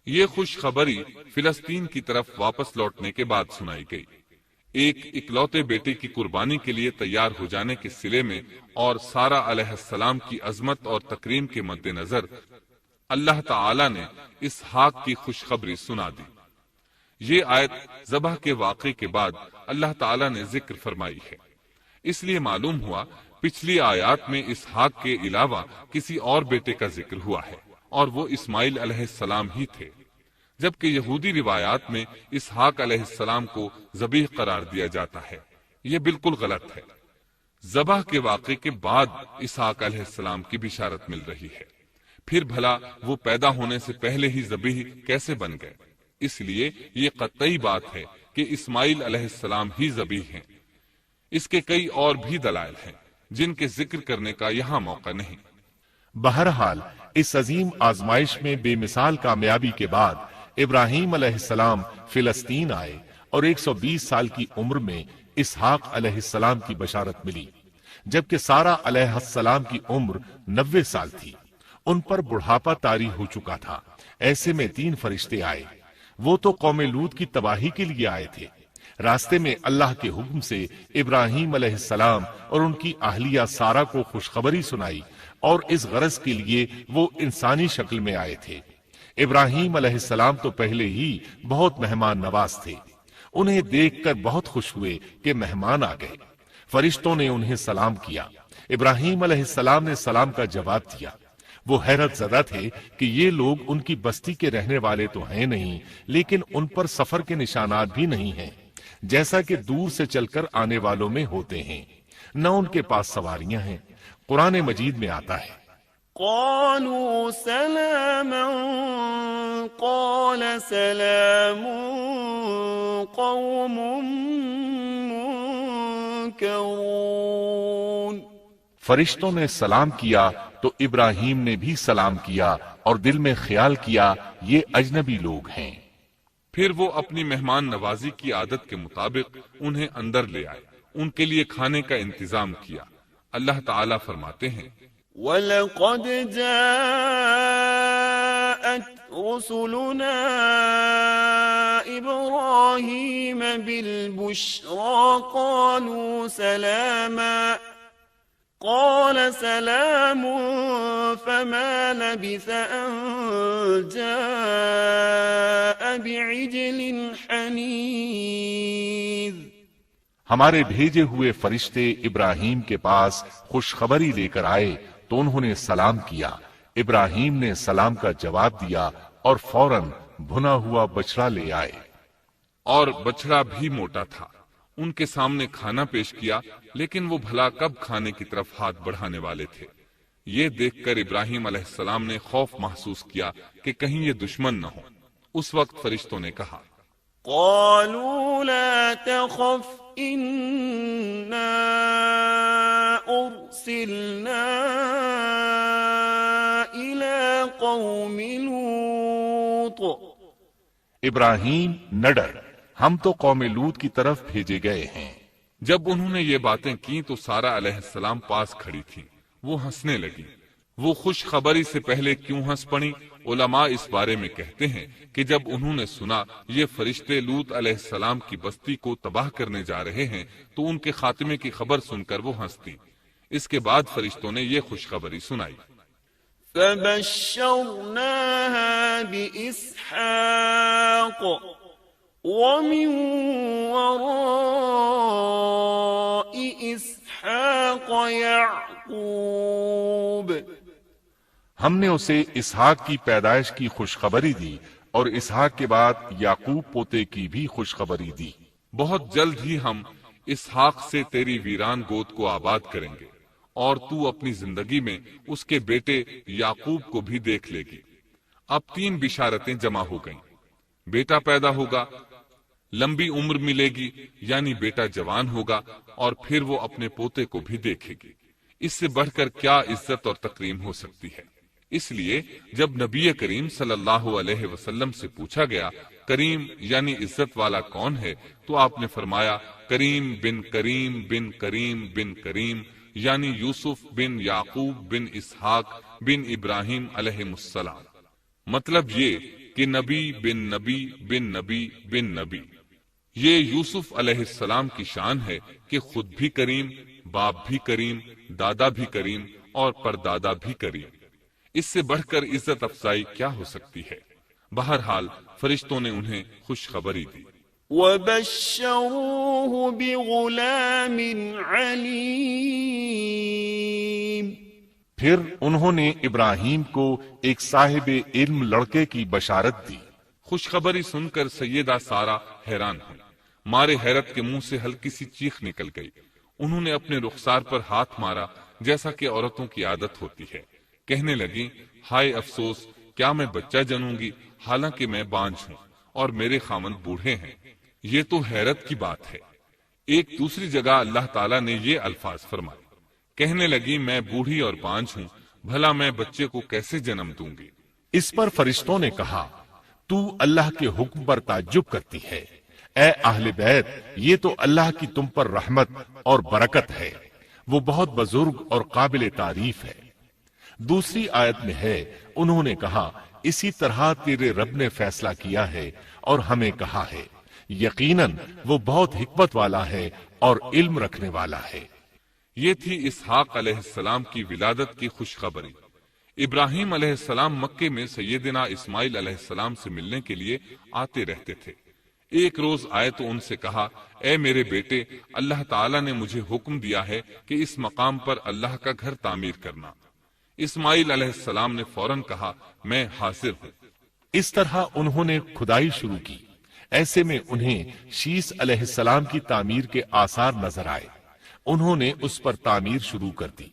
S1: یہ خوشخبری فلسطین کی طرف واپس لوٹنے کے بعد سنائی گئی۔ ایک اکلوتے بیٹے کی قربانی کے لیے تیار ہو جانے کے صلے میں اور سارہ علیہ السلام کی عظمت اور تکریم کے مد نظر اللہ تعالی نے اسحاق کی خوشخبری سنا دی۔ یہ آیت ذبح کے واقعے کے بعد اللہ تعالی نے ذکر فرمائی ہے، اس لیے معلوم ہوا پچھلی آیات میں اسحاق کے علاوہ کسی اور بیٹے کا ذکر ہوا ہے، اور وہ اسماعیل علیہ السلام ہی تھے، جبکہ یہودی روایات میں اسحاق علیہ السلام کو ذبیح قرار دیا جاتا ہے۔ یہ بالکل غلط ہے۔ ذبح کے واقعے کے بعد اسحاق علیہ السلام کی بشارت مل رہی ہے، پھر بھلا وہ پیدا ہونے سے پہلے ہی ذبیح کیسے بن گئے؟ اس لیے یہ قطعی بات ہے کہ اسماعیل علیہ السلام ہی ذبیح ہیں۔ اس کے کئی اور بھی دلائل ہیں جن کے ذکر کرنے کا یہاں موقع نہیں۔
S3: بہرحال اس عظیم آزمائش میں بے مثال کامیابی کے بعد ابراہیم علیہ السلام فلسطین آئے اور 120 سال کی عمر میں اسحاق علیہ السلام کی بشارت ملی، جبکہ سارہ علیہ السلام کی عمر 90 سال تھی۔ ان پر بڑھاپا طاری ہو چکا تھا۔ ایسے میں 3 فرشتے آئے، وہ تو قوم لوط کی تباہی کے لیے آئے تھے۔ راستے میں اللہ کے حکم سے ابراہیم علیہ السلام اور ان کی اہلیہ سارہ کو خوشخبری سنائی، اور اس غرض کے لیے وہ انسانی شکل میں آئے تھے۔ ابراہیم علیہ السلام تو پہلے ہی بہت مہمان نواز تھے، انہیں دیکھ کر بہت خوش ہوئے کہ مہمان آ گئے۔ فرشتوں نے انہیں سلام کیا، ابراہیم علیہ السلام نے سلام کا جواب دیا۔ وہ حیرت زدہ تھے کہ یہ لوگ ان کی بستی کے رہنے والے تو ہیں نہیں، لیکن ان پر سفر کے نشانات بھی نہیں ہیں، جیسا کہ دور سے چل کر آنے والوں میں ہوتے ہیں، نہ ان کے پاس سواریاں ہیں۔ قرآن مجید میں آتا ہے
S2: قالوا سلاما قال سلام قوم منكرون،
S3: فرشتوں نے سلام کیا تو ابراہیم نے بھی سلام کیا اور دل میں خیال کیا یہ اجنبی لوگ ہیں۔
S1: پھر وہ اپنی مہمان نوازی کی عادت کے مطابق انہیں اندر لے آئے، ان کے لیے کھانے کا انتظام کیا۔ اللہ تعالیٰ فرماتے ہیں
S2: وَلَقَدْ جَاءَتْ رُسُلُنَا إِبْرَاهِيمَ بِالْبُشْرَى قَالُوا سَلَامًا قَالَ سَلَامٌ فَمَا لَبِثَ أَن جَاءَ بِعِجْلٍ حَنِيذٍ۔
S3: ہمارے بھیجے ہوئے فرشتے ابراہیم کے پاس خوشخبری لے کر آئے تو انہوں نے سلام کیا۔ ابراہیم نے سلام کا جواب دیا اور فوراً بھنا ہوا بچڑا لے آئے،
S1: اور بچڑا بھی موٹا تھا۔ ان کے سامنے کھانا پیش کیا، لیکن وہ بھلا کب کھانے کی طرف ہاتھ بڑھانے والے تھے۔ یہ دیکھ کر ابراہیم علیہ السلام نے خوف محسوس کیا کہ کہیں یہ دشمن نہ ہو۔ اس وقت فرشتوں نے کہا
S2: قالوا لا تخف إنا أرسلنا إلى قوم لوط،
S3: ابراہیم نہ ڈر، ہم تو قوم لوط کی طرف بھیجے گئے ہیں۔
S1: جب انہوں نے یہ باتیں کی تو سارہ علیہ السلام پاس کھڑی تھی، وہ ہنسنے لگی۔ وہ خوش خبری سے پہلے کیوں ہنس پڑی؟ علماء اس بارے میں کہتے ہیں کہ جب انہوں نے سنا یہ فرشتے لوط علیہ السلام کی بستی کو تباہ کرنے جا رہے ہیں تو ان کے خاتمے کی خبر سن کر وہ ہنستی۔ اس کے بعد فرشتوں نے یہ خوشخبری سنائی۔
S2: فبشرناها بإسحاق ومن وراء اسحاق یعقوب،
S3: ہم نے اسے اسحاق کی پیدائش کی خوشخبری دی اور اسحاق کے بعد یعقوب پوتے کی بھی خوشخبری دی۔
S1: بہت جلد ہی ہم اسحاق سے تیری ویران گود کو آباد کریں گے، اور تو اپنی زندگی میں اس کے بیٹے یعقوب کو بھی دیکھ لے گی۔ اب 3 بشارتیں جمع ہو گئیں۔ بیٹا پیدا ہوگا، لمبی عمر ملے گی یعنی بیٹا جوان ہوگا، اور پھر وہ اپنے پوتے کو بھی دیکھے گی۔ اس سے بڑھ کر کیا عزت اور تکریم ہو سکتی ہے؟ اس لیے جب نبی کریم صلی اللہ علیہ وسلم سے پوچھا گیا کریم یعنی عزت والا کون ہے، تو آپ نے فرمایا کریم بن کریم بن کریم بن کریم، یعنی یوسف بن یعقوب بن اسحاق بن ابراہیم علیہ السلام۔ مطلب یہ کہ نبی بن نبی بن نبی بن نبی۔ یہ یوسف علیہ السلام کی شان ہے کہ خود بھی کریم، باپ بھی کریم، دادا بھی کریم اور پردادا بھی کریم۔ اس سے بڑھ کر عزت افزائی کیا ہو سکتی ہے؟ بہرحال فرشتوں نے انہیں خوشخبری دی۔
S2: وبشروه بغلام علیم،
S3: پھر انہوں نے ابراہیم کو ایک صاحب علم لڑکے کی بشارت دی۔
S1: خوشخبری سن کر سیدہ سارہ حیران ہوئی، مارے حیرت کے منہ سے ہلکی سی چیخ نکل گئی۔ انہوں نے اپنے رخسار پر ہاتھ مارا جیسا کہ عورتوں کی عادت ہوتی ہے۔ کہنے لگی ہائے افسوس، کیا میں بچہ جنوں گی حالانکہ میں بانجھ ہوں اور میرے خاوند بوڑھے ہیں؟ یہ تو حیرت کی بات ہے۔ ایک دوسری جگہ اللہ تعالیٰ نے یہ الفاظ فرمائے، کہنے لگی میں بوڑھی اور بانجھ ہوں، بھلا میں بچے کو کیسے جنم دوں گی؟
S3: اس پر فرشتوں نے کہا تو اللہ کے حکم پر تعجب کرتی ہے، اے اہل بیت، یہ تو اللہ کی تم پر رحمت اور برکت ہے، وہ بہت بزرگ اور قابل تعریف ہے۔ دوسری آیت میں ہے انہوں نے کہا اسی طرح تیرے رب نے فیصلہ کیا ہے اور ہمیں کہا ہے، یقیناً وہ بہت حکمت والا ہے اور علم رکھنے والا ہے۔
S1: یہ تھی اسحاق علیہ السلام کی ولادت کی خوشخبری۔ ابراہیم علیہ السلام مکے میں سیدنا اسماعیل علیہ السلام سے ملنے کے لیے آتے رہتے تھے۔ ایک روز آئے تو ان سے کہا اے میرے بیٹے، اللہ تعالیٰ نے مجھے حکم دیا ہے کہ اس مقام پر اللہ کا گھر تعمیر کرنا۔ اسماعیل علیہ السلام نے فوراً کہا میں حاضر ہوں۔
S3: اس طرح انہوں نے کھدائی شروع کی۔ ایسے میں انہیں شیس علیہ السلام کی تعمیر کے آثار نظر آئے۔ انہوں نے اس پر تعمیر شروع کر دی۔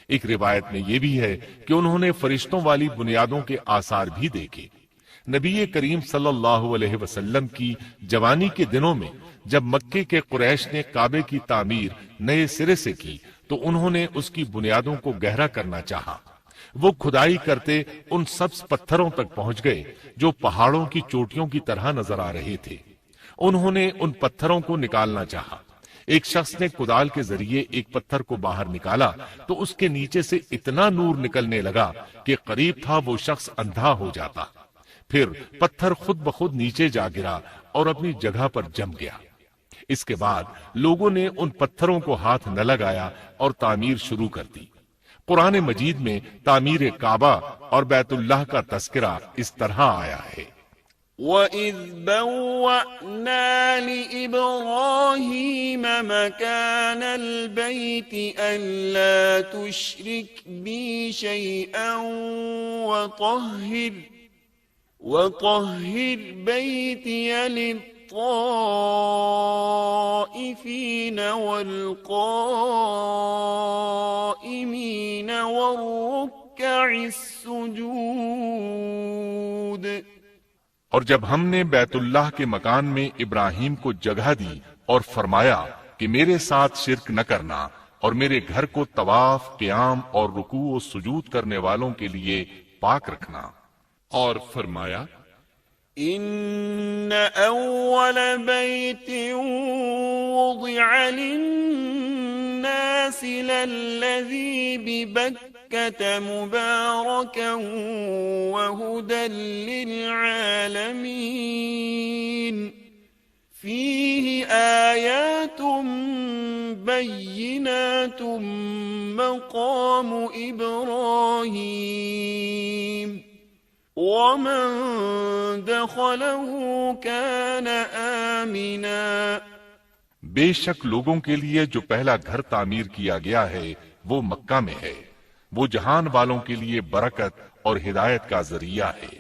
S3: ایک روایت میں یہ بھی ہے کہ انہوں نے فرشتوں والی بنیادوں کے آثار بھی دیکھے۔ نبی کریم صلی اللہ علیہ وسلم کی جوانی کے دنوں میں جب مکے کے قریش نے کعبے کی تعمیر نئے سرے سے کی تو انہوں نے اس کی بنیادوں کو گہرا کرنا چاہا۔ وہ کھدائی کرتے ان سبز پتھروں تک پہنچ گئے جو پہاڑوں کی چوٹیوں کی طرح نظر آ رہے تھے۔ انہوں نے ان پتھروں کو نکالنا چاہا۔ ایک شخص نے کدال کے ذریعے ایک پتھر کو باہر نکالا تو اس کے نیچے سے اتنا نور نکلنے لگا کہ قریب تھا وہ شخص اندھا ہو جاتا۔ پھر پتھر خود بخود نیچے جا گرا اور اپنی جگہ پر جم گیا۔ اس کے بعد لوگوں نے ان پتھروں کو ہاتھ نہ لگایا اور تعمیر شروع کر دی۔ قرآن مجید میں تعمیر کعبہ اور بیت اللہ کا تذکرہ اس طرح آیا ہے،
S2: وَإِذْ بَوَّأْنَا لِإِبْرَاهِيمَ مَكَانَ الْبَيْتِ أَلَّا تُشْرِكْ بِي شَيْئًا وَطَهِّرْ بَيْتِيَ لِلطَّائِفِينَ وَالْقَائِمِينَ وَالرُّكَّعِ السُّجُودِ۔
S3: اور جب ہم نے بیت اللہ کے مکان میں ابراہیم کو جگہ دی اور فرمایا کہ میرے ساتھ شرک نہ کرنا اور میرے گھر کو طواف، قیام اور رکوع و سجود کرنے والوں کے لیے پاک رکھنا،
S1: اور فرمایا
S2: ان اول بیت وضع للناس للذی ببکۃ مبارکا وہدی للعالمین فیہ آیات بینات مقام ابراہیم۔ ومن دخله كان آمنا
S3: بے شک لوگوں کے لیے جو پہلا گھر تعمیر کیا گیا ہے وہ مکہ میں ہے، وہ جہان والوں کے لیے برکت اور ہدایت کا ذریعہ ہے،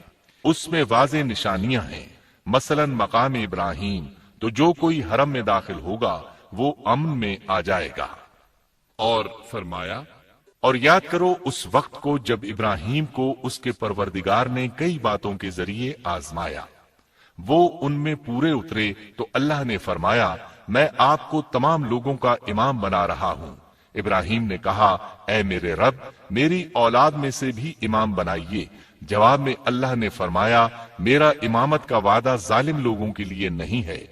S3: اس میں واضح نشانیاں ہیں، مثلا مقام ابراہیم، تو جو کوئی حرم میں داخل ہوگا وہ امن میں آ جائے گا۔
S1: اور فرمایا،
S3: اور یاد کرو اس وقت کو جب ابراہیم کو اس کے پروردگار نے کئی باتوں کے ذریعے آزمایا، وہ ان میں پورے اترے تو اللہ نے فرمایا میں آپ کو تمام لوگوں کا امام بنا رہا ہوں۔ ابراہیم نے کہا اے میرے رب میری اولاد میں سے بھی امام بنائیے۔ جواب میں اللہ نے فرمایا میرا امامت کا وعدہ ظالم لوگوں کے لیے نہیں ہے۔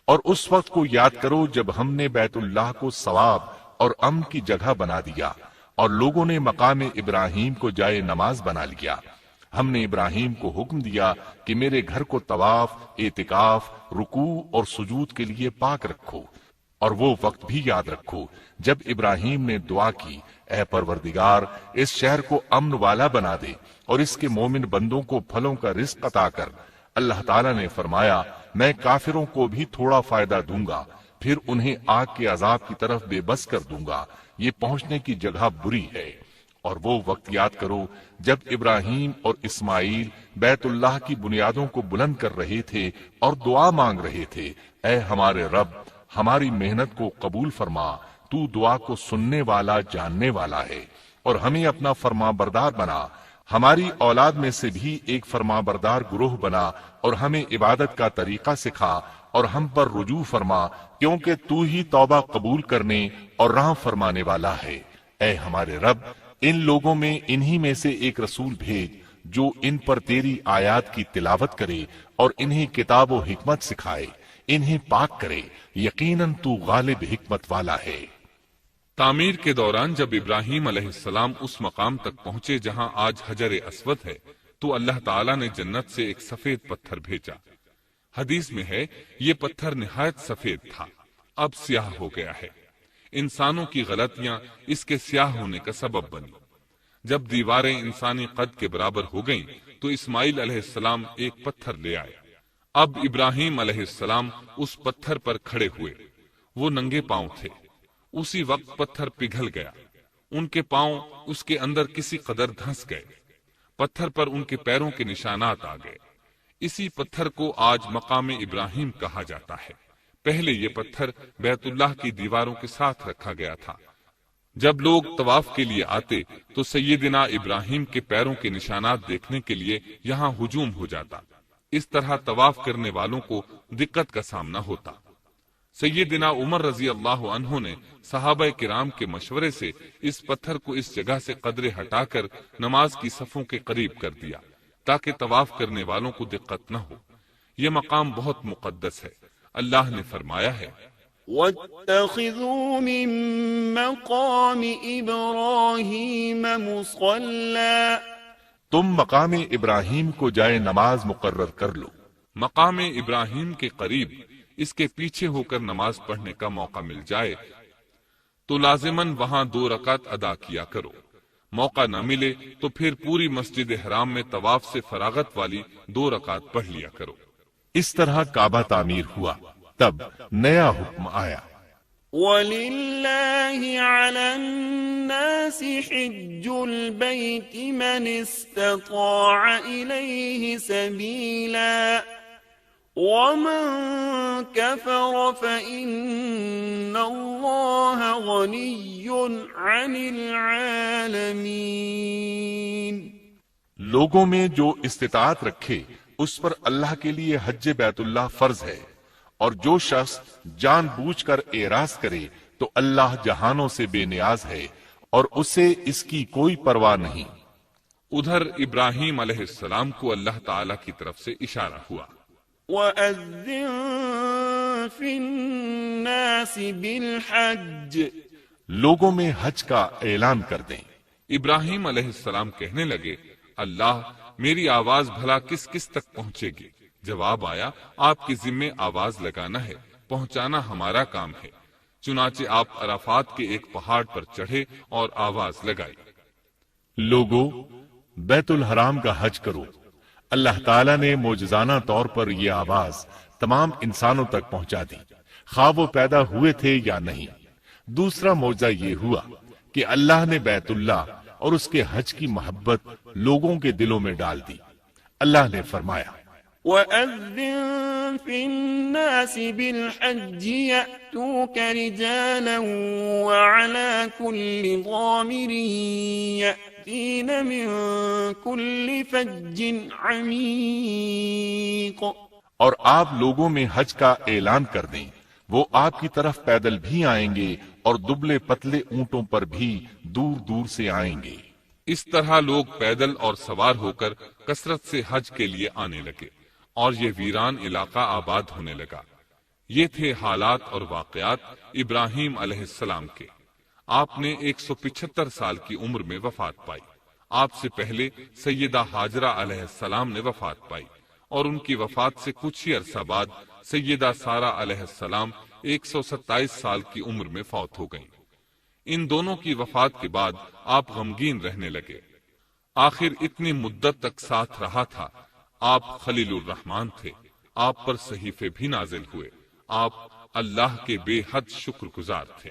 S3: اور اس وقت کو یاد کرو جب ہم نے بیت اللہ کو ثواب اور امن کی جگہ بنا دیا اور لوگوں نے مقام ابراہیم کو جائے نماز بنا لیا۔ ہم نے ابراہیم کو حکم دیا کہ میرے گھر کو طواف، اعتکاف، رکوع اور سجود کے لیے پاک رکھو، اور وہ وقت بھی یاد رکھو جب ابراہیم نے دعا کی اے پروردگار اس شہر کو امن والا بنا دے اور اس کے مومن بندوں کو پھلوں کا رزق عطا کر۔ اللہ تعالیٰ نے فرمایا میں کافروں کو بھی تھوڑا فائدہ دوں گا، پھر انہیں آگ کے عذاب کی طرف بے بس کر دوں گا، یہ پہنچنے کی جگہ بری ہے۔ اور وہ وقت یاد کرو جب ابراہیم اور اسماعیل بیت اللہ کی بنیادوں کو بلند کر رہے تھے اور دعا مانگ رہے تھے اے ہمارے رب ہماری محنت کو قبول فرما، تو دعا کو سننے والا جاننے والا ہے، اور ہمیں اپنا فرما بردار بنا، ہماری اولاد میں سے بھی ایک فرما بردار گروہ بنا، اور ہمیں عبادت کا طریقہ سکھا اور ہم پر رجوع فرما، کیونکہ تو ہی توبہ قبول کرنے اور رحم فرمانے والا ہے۔ اے ہمارے رب ان لوگوں میں انہی میں سے ایک رسول بھیج جو ان پر تیری آیات کی تلاوت کرے اور انہیں کتاب و حکمت سکھائے، انہیں پاک کرے، یقیناً تو غالب حکمت والا ہے۔
S1: تعمیر کے دوران جب ابراہیم علیہ السلام اس مقام تک پہنچے جہاں آج حجر اسود ہے تو اللہ تعالیٰ نے جنت سے ایک سفید پتھر بھیجا۔ حدیث میں ہے یہ پتھر نہایت سفید تھا، اب سیاہ ہو گیا ہے۔ انسانوں کی غلطیاں اس کے سیاہ ہونے کا سبب بنی۔ جب دیواریں انسانی قد کے برابر ہو گئیں تو اسماعیل علیہ السلام ایک پتھر لے آئے۔ اب ابراہیم علیہ السلام اس پتھر پر کھڑے ہوئے، وہ ننگے پاؤں تھے۔ اسی وقت پتھر پگھل گیا، ان کے پاؤں اس کے اندر کسی قدر دھنس گئے، پتھر پر ان کے پیروں کے نشانات آ گئے۔ اسی پتھر کو آج مقام ابراہیم کہا جاتا ہے۔ پہلے یہ پتھر بیت اللہ کی دیواروں کے ساتھ رکھا گیا تھا۔ جب لوگ طواف کے لیے آتے تو سیدنا ابراہیم کے پیروں کے نشانات دیکھنے کے لیے یہاں ہجوم ہو جاتا۔ اس طرح طواف کرنے والوں کو دقت کا سامنا ہوتا۔ سیدنا عمر رضی اللہ عنہ نے صحابہ کرام کے مشورے سے اس پتھر کو اس جگہ سے قدرے ہٹا کر نماز کی صفوں کے قریب کر دیا تاکہ طواف کرنے والوں کو دقت نہ ہو۔ یہ مقام بہت مقدس ہے۔ اللہ نے فرمایا ہے
S2: وَاتَّخِذُوا مِن مَّقَامِ إِبْرَاهِيمَ مُصَلًّى
S3: تم مقام ابراہیم کو جائے نماز مقرر کر لو۔
S1: مقام ابراہیم کے قریب اس کے پیچھے ہو کر نماز پڑھنے کا موقع مل جائے تو لازماً وہاں 2 رکعت ادا کیا کرو۔ موقع نہ ملے تو پھر پوری مسجد حرام میں طواف سے فراغت والی 2 رکعت پڑھ لیا کرو۔
S3: اس طرح کعبہ تعمیر ہوا، تب نیا حکم آیا
S2: وَلِلَّهِ عَلَى النَّاسِ حِجُّ الْبَيْتِ مَنِ اسْتَطَاعَ إِلَيْهِ سَبِيلًا وَمَن كَفَرَ فَإِنَّ اللَّهَ غَنِيٌّ عَنِ الْعَالَمِينَ۔
S3: لوگوں میں جو استطاعت رکھے اس پر اللہ کے لیے حج بیت اللہ فرض ہے، اور جو شخص جان بوجھ کر اعراض کرے تو اللہ جہانوں سے بے نیاز ہے اور اسے اس کی کوئی پرواہ نہیں۔
S1: ادھر ابراہیم علیہ السلام کو اللہ تعالیٰ کی طرف سے اشارہ ہوا
S2: وَأَذِّن فِي النَّاسِ بِالْحَجِّ
S3: لوگوں میں حج کا اعلان کر دیں۔
S1: ابراہیم علیہ السلام کہنے لگے اللہ میری آواز بھلا کس کس تک پہنچے گی؟ جواب آیا آپ کے ذمے آواز لگانا ہے، پہنچانا ہمارا کام ہے۔ چنانچہ آپ عرفات کے ایک پہاڑ پر چڑھے اور آواز لگائی
S3: لوگو بیت الحرام کا حج کرو، اللہ تعالیٰ نے معجزانہ طور پر یہ آواز تمام انسانوں تک پہنچا دی، خواہ وہ پیدا ہوئے تھے یا نہیں۔ دوسرا معجزہ یہ ہوا کہ اللہ نے بیت اللہ اور اس کے حج کی محبت لوگوں کے دلوں میں ڈال دی۔ اللہ نے فرمایا،
S2: وَأَذِّن فِي النَّاسِ بِالْحَجِّ يَأْتُوكَ رِجَالًا وَعَلَى كُلِّ ضَامِرٍ يَأْتِينَ مِن كُلِّ فَجٍّ عَمِيقٍ۔
S3: اور آپ لوگوں میں حج کا اعلان کر دیں، وہ آپ کی طرف پیدل بھی آئیں گے اور دبلے پتلے اونٹوں پر بھی دور دور سے آئیں گے۔
S1: اس طرح لوگ پیدل اور سوار ہو کر کثرت سے حج کے لیے آنے لگے اور یہ ویران علاقہ آباد ہونے لگا۔ یہ تھے حالات اور واقعات ابراہیم علیہ السلام کے۔ آپ نے 175 سال کی عمر میں وفات پائی۔ آپ سے پہلے سیدہ ہاجرہ علیہ السلام نے وفات پائی اور ان کی وفات سے کچھ ہی عرصہ بعد سیدہ سارہ علیہ السلام 127 سال کی عمر میں فوت ہو گئیں۔ ان دونوں کی وفات کے بعد آپ غمگین رہنے لگے۔ آخر اتنی مدت تک ساتھ رہا تھا۔ آپ خلیل الرحمن تھے۔ آپ پر صحیفے بھی نازل ہوئے۔ آپ اللہ کے بے حد شکر گزار تھے۔